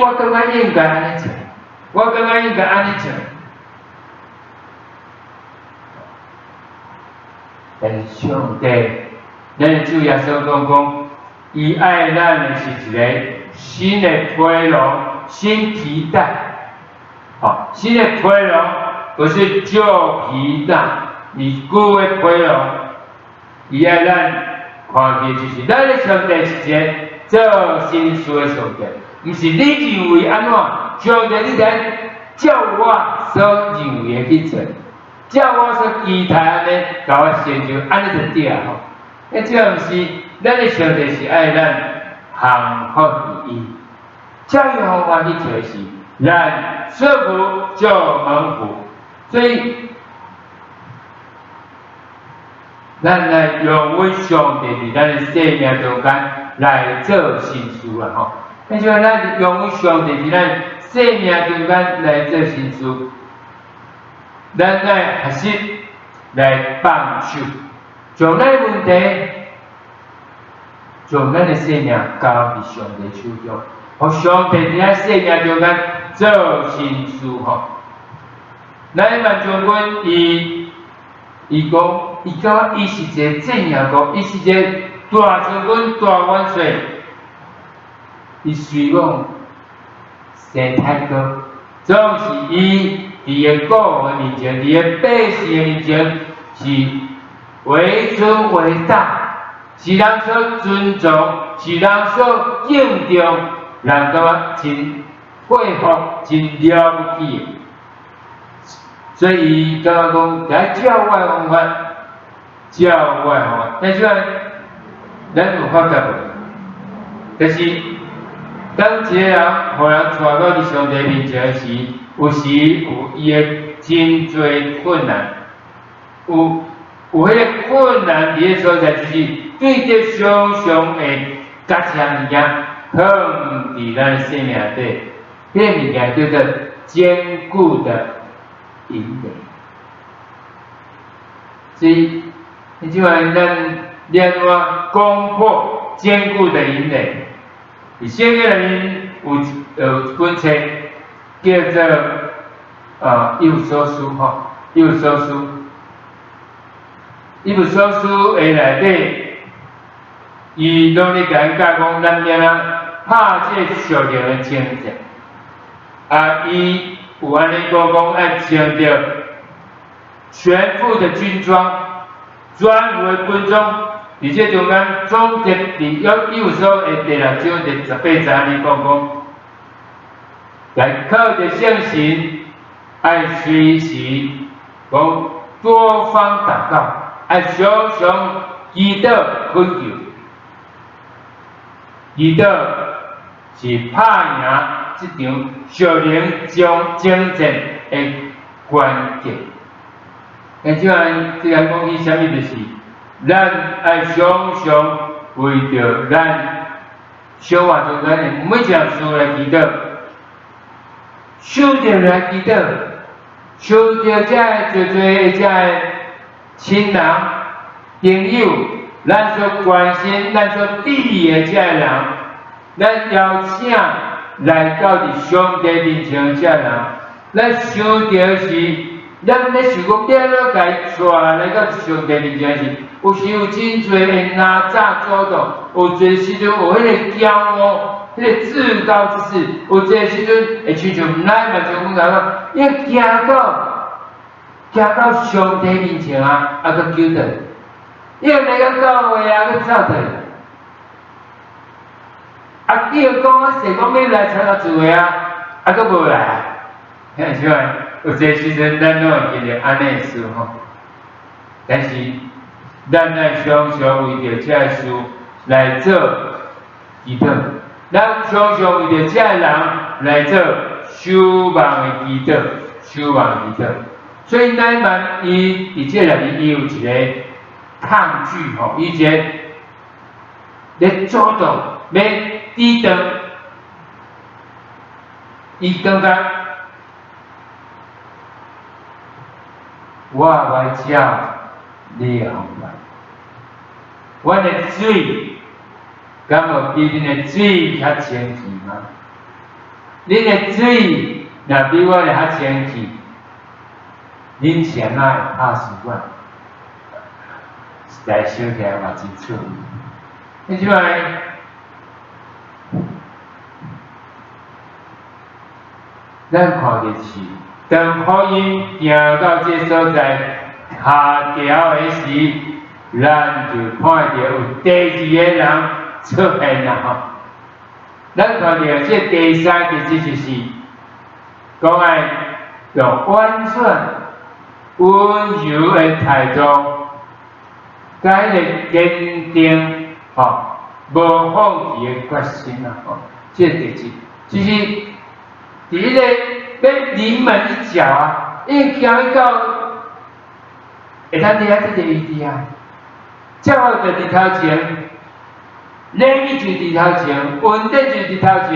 我感觉应该安尼做，我感觉应该安尼做。但是上帝，咱的主耶稣讲，伊爱咱的是一个新的披露。新皮带，新的皮绒不是旧皮带，你旧的皮绒，伊爱咱看起就是咱的上帝是一个做新事的上帝，毋是你认为安怎，上帝你得照我所认为的去做，照我所期待安尼，甲我成就，安尼就对啊吼。即个毋是咱的上帝是爱咱降服于伊。教育方法去做是，咱说服就蒙福，所以咱来用阮上帝伫咱的生命中间来做新事啊吼。但是咱用阮上帝伫咱生命中间来做新事，咱来学习来放手，将咱问题，将咱的生命交伫上帝手中，互上帝伫咱生命中间做新事吼。咱万将军伊讲，伊感觉伊是一个正阳国，伊是一个大将军、大元帅，伊虽讲生太高，总是伊伫个国民面前，伫个百姓面前是为尊为大，是人所尊重，是人所敬重，人感觉真佩服、真了不起。所以伊感觉讲，在教外方法，教外方法，但是咱有发觉无？就是当一个人互人带到伫上帝面前时，有时有伊的真侪困难，有迄个困难伫个所在，就是对着常常会甲将物件放伫咱生命底，迄个物件叫做坚固的营垒。所以，你即摆咱另外攻破坚固的营垒。圣经里面有一本册叫做以弗所书吼，以弗所书，以弗所书的内底，伊拢咧甲咱教讲，咱免拍这属灵的征战，伊有安尼讲要穿着全副的军装，专为军装。而且中间总结伫以弗所的第6章第18节里讲，来靠着圣神，爱随时讲多方祷告，爱常常祈祷恳求，祈祷是拍赢这场属灵征战的关键。即个讲起啥物就是。咱爱常常为着咱生活中间的每一件事来祈祷，想着来祈祷，想着遮侪遮亲人、朋友，咱所关心、咱所注意的遮人，咱邀请来到伫上帝面前的遮人，咱想着是。咱咧想讲，点样甲伊带来到上帝面前时，有时有真侪会拿早主动，有侪时阵有迄个骄傲、迄个自高之事，有侪时阵会亲像毋来嘛，就讲讲，伊行到上帝面前佫求倒，伊来到教会佫走倒，叫讲说讲要来参加聚会佫无来，听是咪？有些时阵，咱拢会经历安尼的事吼，但是咱爱常常为着这事来做祈祷，咱常常为着这人来做守望的祈祷，守望祈祷。所以乃曼伊伫这内面，伊有一个抗拒吼，伊一个咧主动要抵挡，伊感觉。我来照你的方法，阮的水，敢无比恁的水较清气吗？恁的水若比我的较清气，恁先哪会拍死我？实在想起来嘛真趣。你即摆，咱看着是。当福音行到这所在下条的时，咱就看到有第二个人出现啦吼。咱看到这第三其实就是讲爱用婉转、温柔的态度，甲迄个坚定无放弃的决心啦吼。这第四，就是伫迄个。要临门一脚因行到会当伫这个位置教就伫头前，礼仪就伫头前，稳定就伫头前，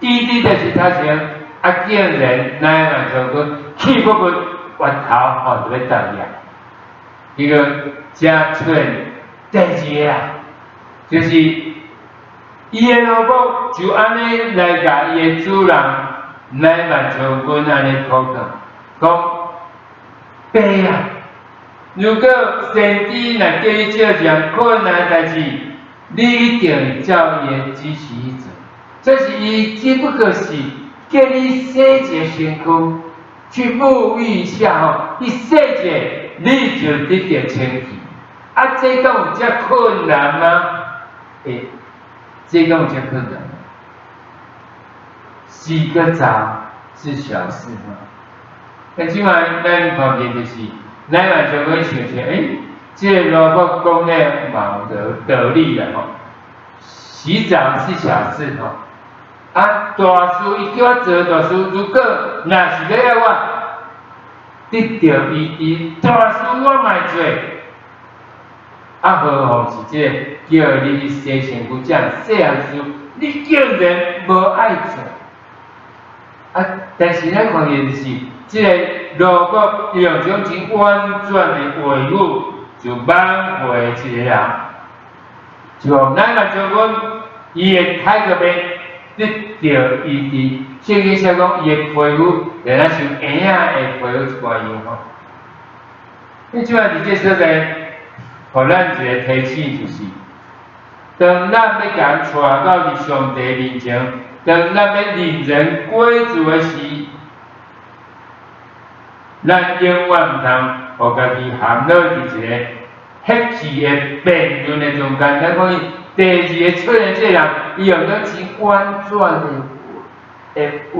义理就是头前，啊，叫人乃嘛就讲气不不源头吼就要倒呀。一个家出第二啊，就是伊的老母就安尼来甲伊的主人乃嘛将军安尼讨讲，讲爸啊，如果先知若叫你做件困难代志，你一定照伊的指示去做。这是伊只不过是叫你洗一个身躯，去沐浴一下吼，你洗一你就得到清气。啊，这敢有遮困难吗？这敢有遮困难吗？洗个澡是小事吗？但即摆咱看见就是，咱嘛就会想想，这个老母讲的嘛有道理啦吼。洗澡是小事吼，啊，大事伊叫我做大事，如果若是要我得到伊大事我卖做，啊，何况是这个叫你洗身躯这样细汉事，你叫人无爱做。啊，但是咱看见就是，这个如果用种真婉转的话语，就挽回一个人，就咱嘛将讲，伊的态度面得到伊伫圣经上讲，伊的皮肤，让咱像婴仔的皮肤一般样吼。你即摆伫这所在，互咱一个提醒就是，当咱要甲人带到伫上帝面前。当咱要令人归主的时，咱永远唔通互家己陷落伫一个血气的辩论的中间。咱看第二个出现这人，伊用咗真婉转的话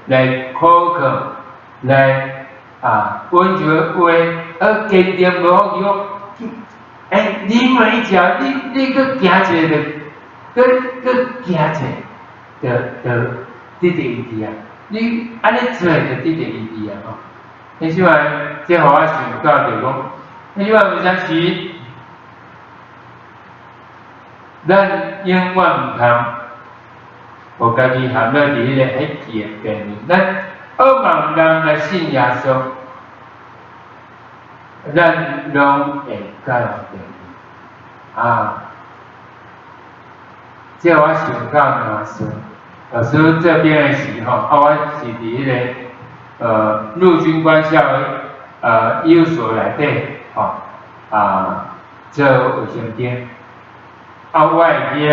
来考考，来温柔的话，而坚定无放弃。你每一条，你搁行一个，搁行一个。就得到伊滴啊！你安尼做就得到伊滴啊！吼，你即摆这互我想到就讲，你即摆有阵时，咱永远唔通，互家己陷落伫迄个血气的边缘。咱恶盲人来信耶稣，咱拢会教这我想到老师。老师这边的时候，我是伫迄个陆军官校医务所内底做卫生间。我会记得，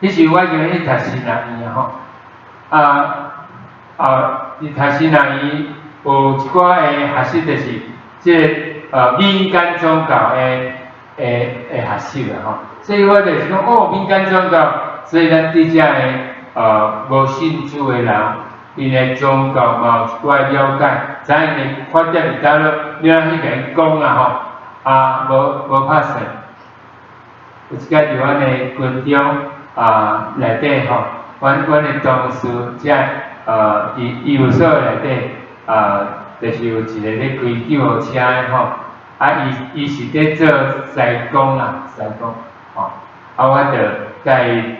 迄时我已经去读新南医吼，伫读新南医有一寡的学习就是即民间宗教的学习啦吼，所以我就是讲民间宗教，所以咱对遮的。无信主的人，因的宗教嘛有一寡了解，知影伊发展伫倒落，你若去甲因讲啦吼，无拍算。有一摆伫阮的军中内底吼，阮的同事遮伫医务所内底就是有一个咧开救护车的吼，伊是咧做西工啦，西工吼，我就甲伊。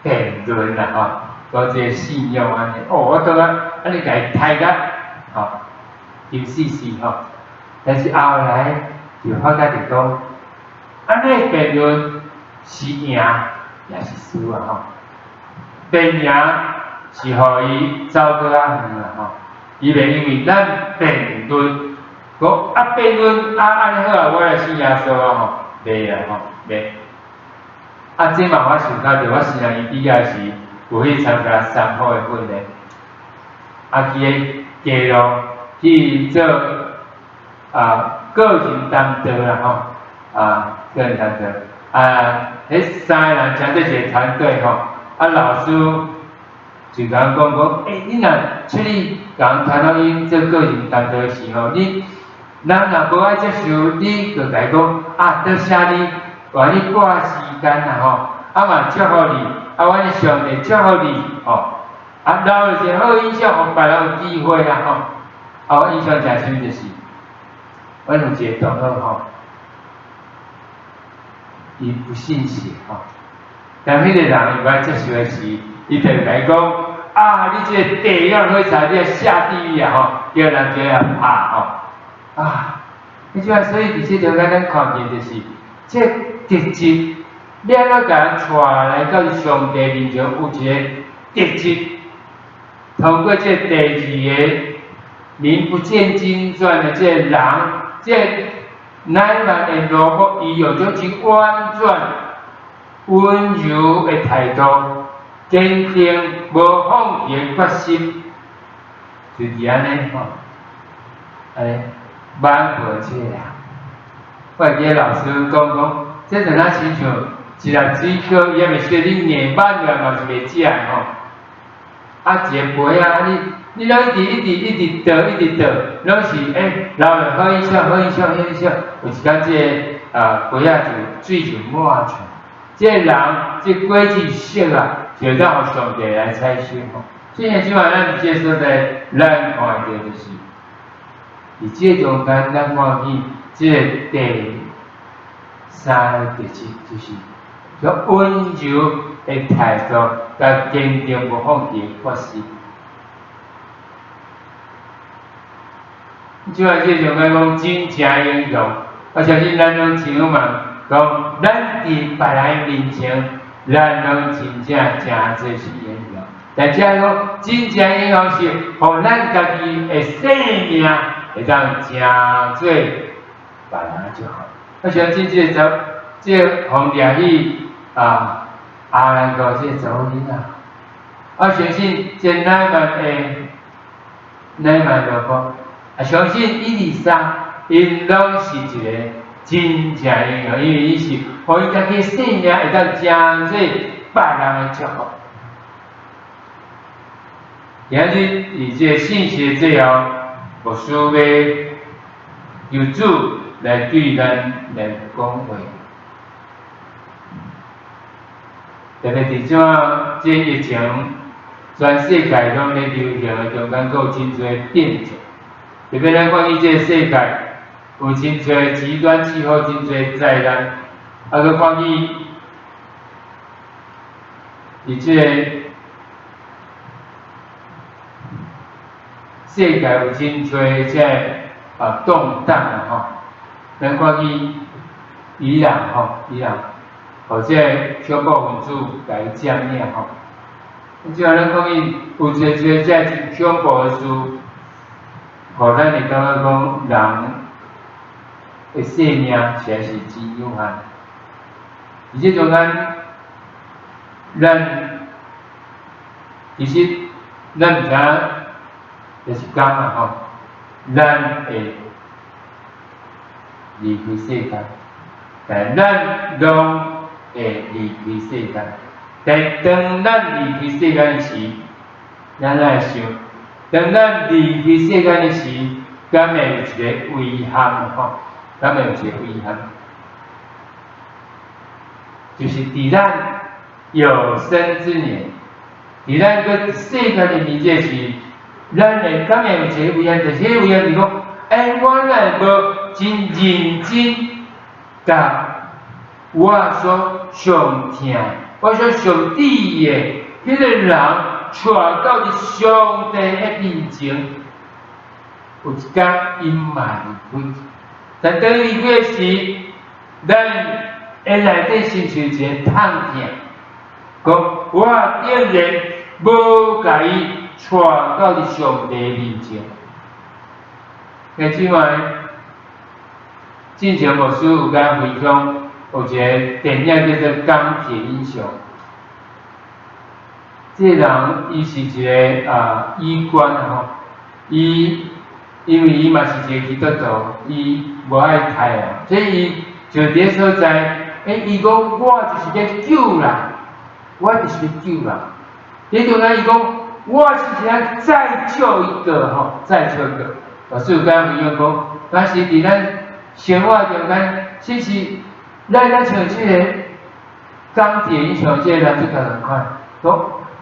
辩论啦吼，嗰个信仰安尼，我感觉安尼甲伊抬甲休息时吼，但是后来就发觉就讲，安尼辩论是赢也是输啊吼，辩赢是互伊走过远啦吼，伊袂因为咱辩论，讲辩论安尼好啊，我来信耶稣啊吼，袂啊吼，袂。这嘛我想到着，我新南医毕业时有去参加3号的训练，去街路去做个人担当啦吼，个人担当，迄3个人加做一个团队吼，老师就甲讲你若出去甲人谈到伊做个人担当时候，咱若无爱接受，你就甲伊讲多谢你。话你挂时间啦吼，嘛祝福你，阮的上帝祝福你吼，留一个好印象，互别人有机会啦吼。我印象诚深就是，阮有一个同学吼，伊不信邪吼，但迄个人伊不爱接受的时，伊就来讲，啊，你这个地狱火柴，你要下地狱啊吼，叫人就要怕吼啊。你即摆所以伫即中间咱看见就是，这特质，你安怎甲人带来到上帝面前有一个特质，通过这第二个名不见经传的这人，这乃縵的罗卜，伊有种真婉转、温柔的态度，坚定无放弃的决心，就是安尼吼，挽回这个。我会记老师讲，这阵仔亲像一粒水果，伊还袂说你硬挽落嘛是袂食吼。啊，一个杯啊，你拢一直倒，拢是留落好影响，有一天这杯啊就水就满出。这个人这果子熟啊，就当互上帝来采收吼。所以即摆咱这所在，咱看到就是，伫这中间咱看见这个第三个特质，就是叫温柔的态度，甲坚定不放弃的决心。即摆这中间讲真正英雄，我相信咱拢亲友们讲，咱伫别人面前，咱拢真正做是英雄。但只讲真正英雄是，互咱家己的生命会当成做别人就好。我相信这红掠去阿兰哥这查某囡仔，我相信这乃縵罗卜，啊相信123，因拢是一个真正英雄，因为伊是互伊家己生命会当成做别人的祝福。今日以这信息的最后，牧师要由主来对咱来讲话。特别伫这疫情，全世界拢咧流行的中间，有真侪变种。特别咱看见这个世界有真侪极端气候，真侪灾难，搁看见伫这个世界有真侪这动荡啊吼，咱看见伊朗，或者恐怖分子来占领吼，即下咱讲伊有一个这真恐怖的事，互咱会感觉讲人的生命实在是真有限。而且中间，其实咱毋知影，就是讲啊吼，咱会离开世界，但咱拢会离开世界。但当咱离开世界的时，咱来想，当咱离开世界的时，敢会有一个遗憾吼？敢会有一个遗憾？就是伫咱有生之年，伫咱个世界的面这时，咱会敢会有一个遗憾？就是迄个遗憾是讲，我乃无真认真甲我所上听，我所上注意的迄个人，带到伫上帝的面前，有一天因嘛离开。但当离开时，咱的内底心像一个痛痛，讲我竟然无甲伊带到伫上帝面前。那即摆，之前牧师有甲分享，有一个电影叫做《钢铁英雄》。这个人伊是一个医官吼，伊因为伊嘛是一个基督徒，伊无爱杀人，所以伊就伫个所在，伊讲我就是咧救人，我就是咧救人。迄中间伊讲，我是想再救一个吼，再救一个。老师有甲分享讲，但是伫咱生活中间，其实咱像即个钢铁英雄即个男主角同款，讲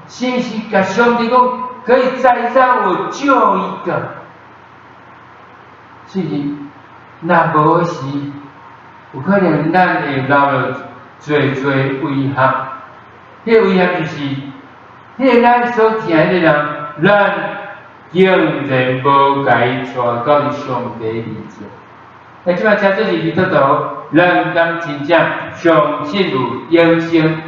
是甲上帝讲，可以再让我救一个。是若无时，有可能咱会留了最遗憾。迄个遗憾就是，迄个咱所听的人，咱竟然无甲伊带到上帝面前。即摆车做是基督徒，咱敢真正相信有永生？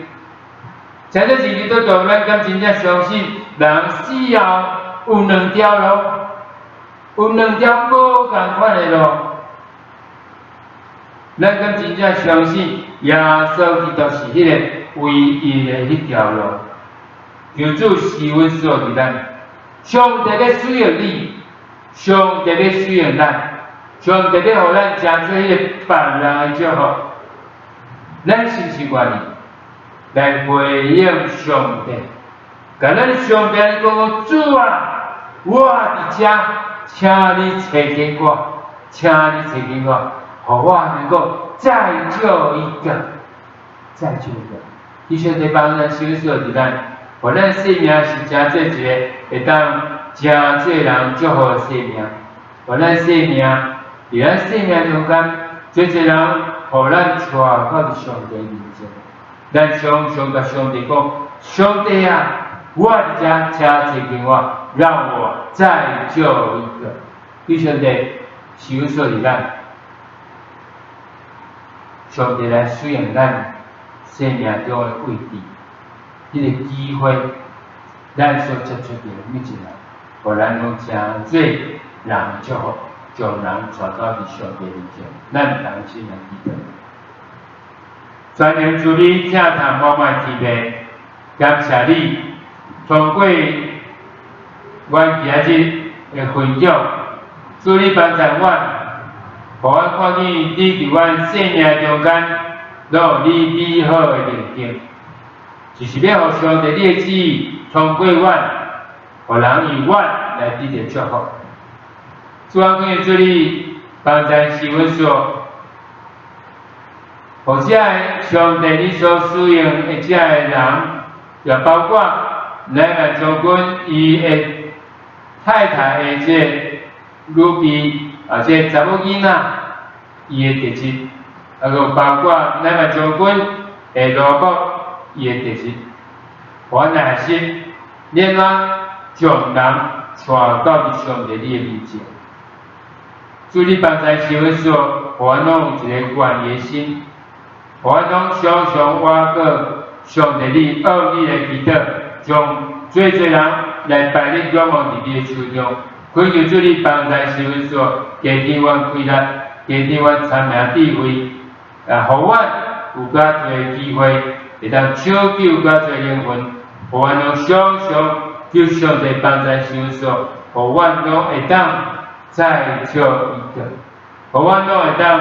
车做是基督徒，咱敢真正相信人死后有两条路，有两条无共款的路？咱敢真正相信耶稣基督是迄个唯一的迄条路？求主是阮所伫咱，上帝要使用你，上帝要使用咱。上帝要互咱诚做迄个别人的祝福，咱是毋是愿意来回应上帝？甲咱上帝讲主啊，我伫遮，请你找见我，请你找见我，互我能够再救一个，再救一个。伊上帝帮咱手所伫咱，互咱生命是诚做一个会当诚做人祝福的生命，互咱生命。伫咱生命中间，做一人，互咱带到上帝面前。咱常常甲上帝讲：上帝啊，我伫遮，请找见我，让我再救一个。对上帝是有所伫咱，上帝来使用咱生命中的位置，迄个机会，咱所接触到每一人，互咱拢诚做人祝福。将人带到伫上帝面前，咱当心来记得。全能主你正堂满满天命，感谢你通过阮今日的分享，主你帮助阮，互阮看见你伫阮生命中间，都有你美好的灵境，就是要互上帝你的旨意通过阮，互人以阮来得到祝福。主啊，感谢主你帮助是阮所，或者上帝你所使用的遮个人，也包括咱来将军伊的太太的这女婢，这查某囡仔伊的特质，个包括咱来将军的萝卜伊的特质，我耐心，连咱将人带到上帝你的面前。主你帮助是阮所，互阮拢有一个愿意的心，互阮拢常常活过上帝你奥秘的祈祷，将做人来拜你仰望伫你的手中。恳求主你帮助是阮所，加添阮气力，加添阮聪明智慧，互阮有较侪机会，会当抢救较侪灵魂，互阮拢常常求上帝帮助是阮所，互阮拢会当。再救一个，互阮拢会当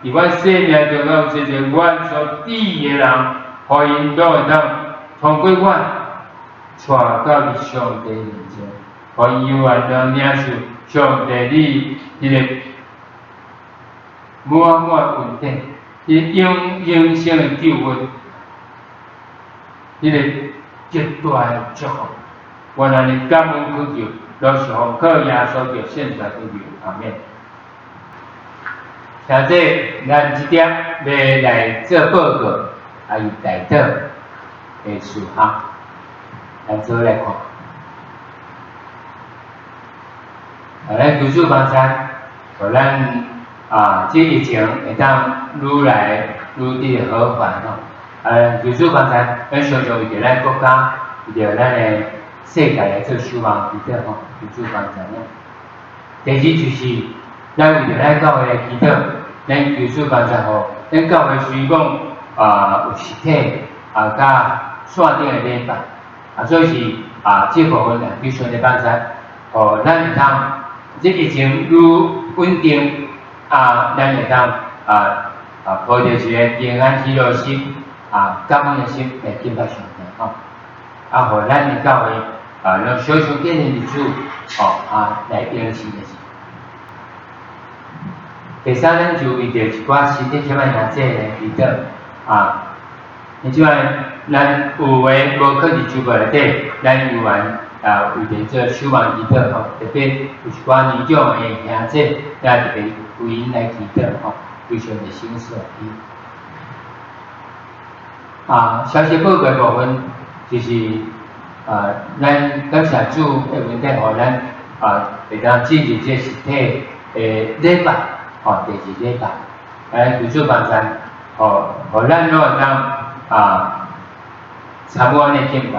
伫阮生命中有一个阮所知的人，互因拢会当通过阮带到伫上帝面前，互因永远能领受上帝你迄个满满恩典，迄永生的救恩，迄个极大的祝福。我让你感恩恳求。都是奉靠耶稣就现在的名，阿免。现在咱即点要来做报告，伊带到的事项，咱做来看。咱求主帮助，互咱这疫情会当愈来愈的好转吼。求主帮助，咱常常为着咱国家，为着咱的。世界来做守望祈祷吼，求主帮助咱。第二就是咱为着咱教会来祈祷，咱求主帮助吼，咱教会虽讲有实体甲线顶的礼拜，所以是这部分求上帝帮助，互咱会当这疫情愈稳定，咱会当抱着一个平安喜乐心感恩的心来敬拜上帝吼，互咱的教会。让小小建立的主，来应信的是。第三，咱就为着一寡身体欠仔兄弟来祈祷你即摆咱有诶无可伫周末内底，咱有缘为着做守望祈祷吼，特别有一寡年长诶兄弟，咱特别为因来祈祷吼，非常的心酸。消息报告部分就是。咱感谢主的问题，互咱会当进入这实体的礼拜，第二礼拜，求主帮助，互咱拢会当参与安尼敬拜，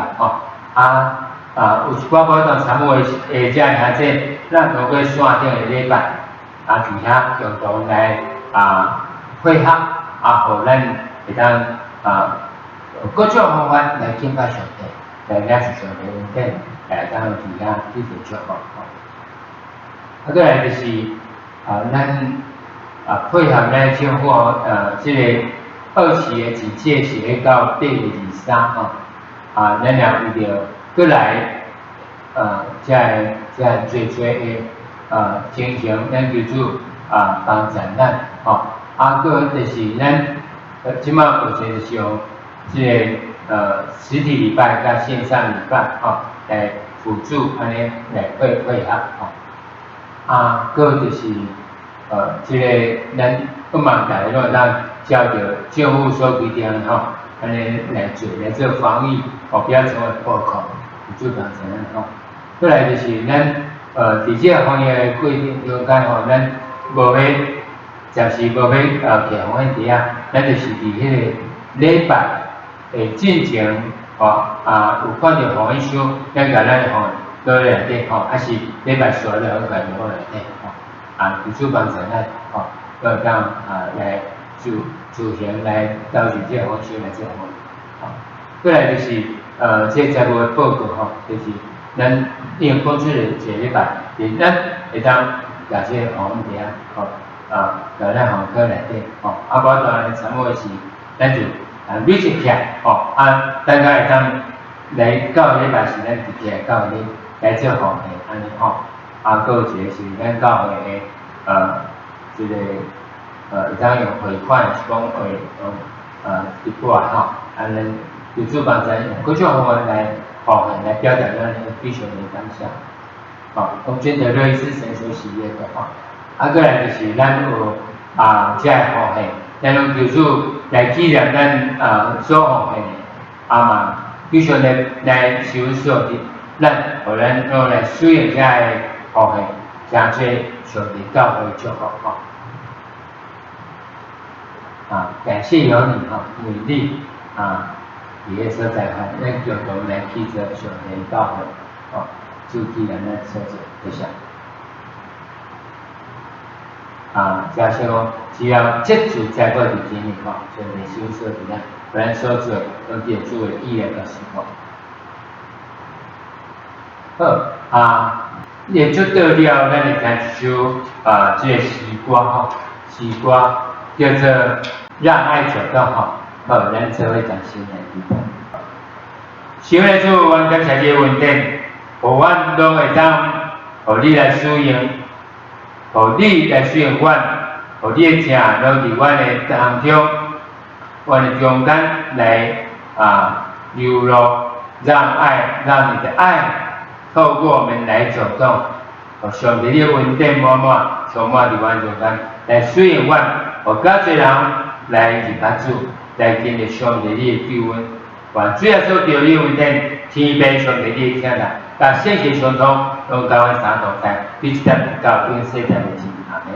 有一寡宝当参与的下者这咱透过线顶的礼拜，伫遐共同来配合，互咱会当各种方法来敬拜上帝，来领受上帝恩典，来当伫遐去做祝福。再来就是咱配合咱政府这个二期的警戒是咧到8月23咱也为着过来才做的情形，咱求主帮助咱个就是咱即马目前就是用这个实体礼拜甲线上礼拜来辅助安尼来配合个就是这个咱不忙大家拢会当照着政府所规定安尼来做防疫不要成为破口，求主帮助咱再来就是咱伫这个防疫的规定中间咱无要暂时无要去防疫底咱就是伫迄个礼拜进前有看到防疫箱，咱甲咱倒内底还是礼拜4了，咱家落内底求主帮助咱都当来自行来到时这个防疫箱来做防疫再来就是这财务的报告就是咱已经过去的一个礼拜，咱会当甲这个防疫甲咱防科内底无当然参与的是咱就累积起来大家会当来到礼拜是咱直接到你来做防疫安尼还有一个是咱教会的这个会当用汇款是讲一寡安尼求主帮助用各种方法来表达咱非常的感谢我们真的乐意是神所喜悦的再来就是咱有这个防疫，咱用求主来纪念咱所防疫的嘛，非常的来受上帝，互咱拢来使用这个防疫，真做上帝教会祝福感谢有你因为你伫个所在咱共同来去做上帝教会主纪念咱所做，谢谢。加上只要接触在过的经历就能修饰怎样，不然所做都记作为艺人的时候。也就到了咱来听一首这个诗歌诗歌叫做《让爱走到咱做伙讲新的地方。新的主，阮感谢这个稳定，互阮拢会当，互你来使用。互你来使用阮，互你的正拢伫阮的当中，阮的中间来流露，让你的爱透过我们来走动，互上帝的恩典满满充满伫阮中间，来使用阮，互较侪人来认识主，来经历上帝的救恩。愿主耶稣着你恩典，天父上帝的听啦，甲圣神相通，拢甲阮三同在，彼此到永世代的经阿门。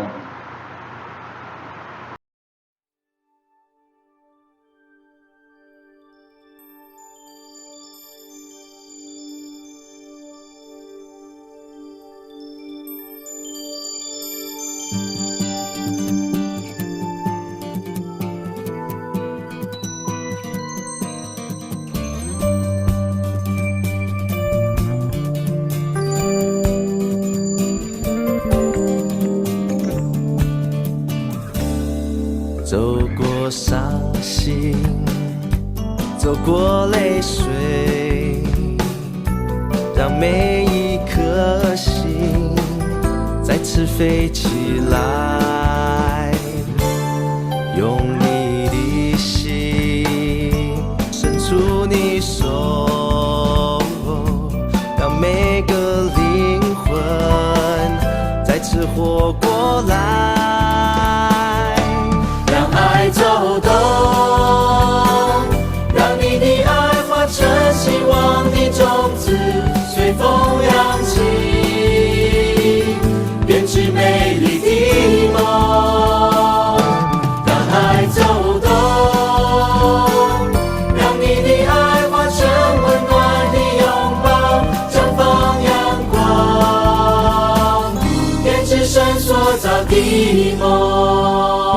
走过伤心，走过泪水，让每一颗心再次飞起来。用你的心伸出你手，让每个灵魂再次活过来。走动，让你的爱化成希望的种子，梦。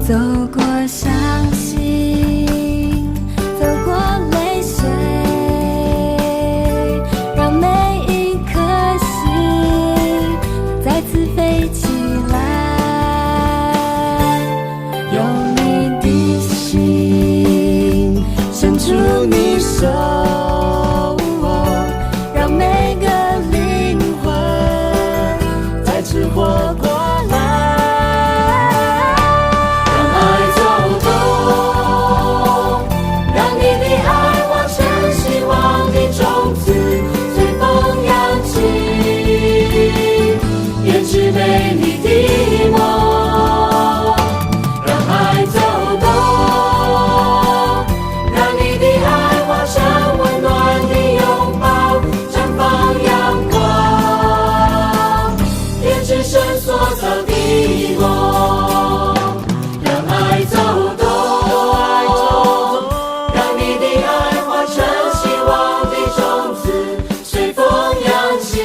走过伤心，走过泪水，让每一颗心再次飞起来。用你的心伸出你手，让每个灵魂再次活过来。美丽的梦，让爱走动，让你的爱化成温暖的拥抱，绽放阳光，编织神所造的梦。让爱走动，让你的爱化成希望的种子，随风扬起。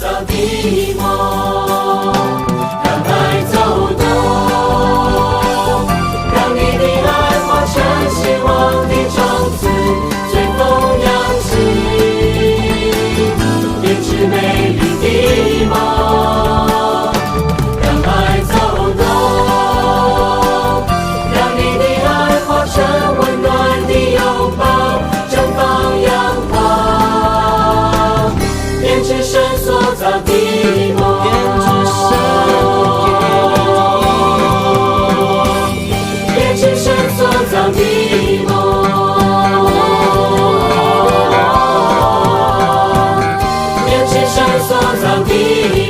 造的梦，让爱走动，让你的爱化成希望的种子，随风扬起，编织美丽的梦。让爱走动，让你的爱化成温暖的拥抱，绽放阳光，编织神所造的梦，编织神所造的梦，编织神所造的梦。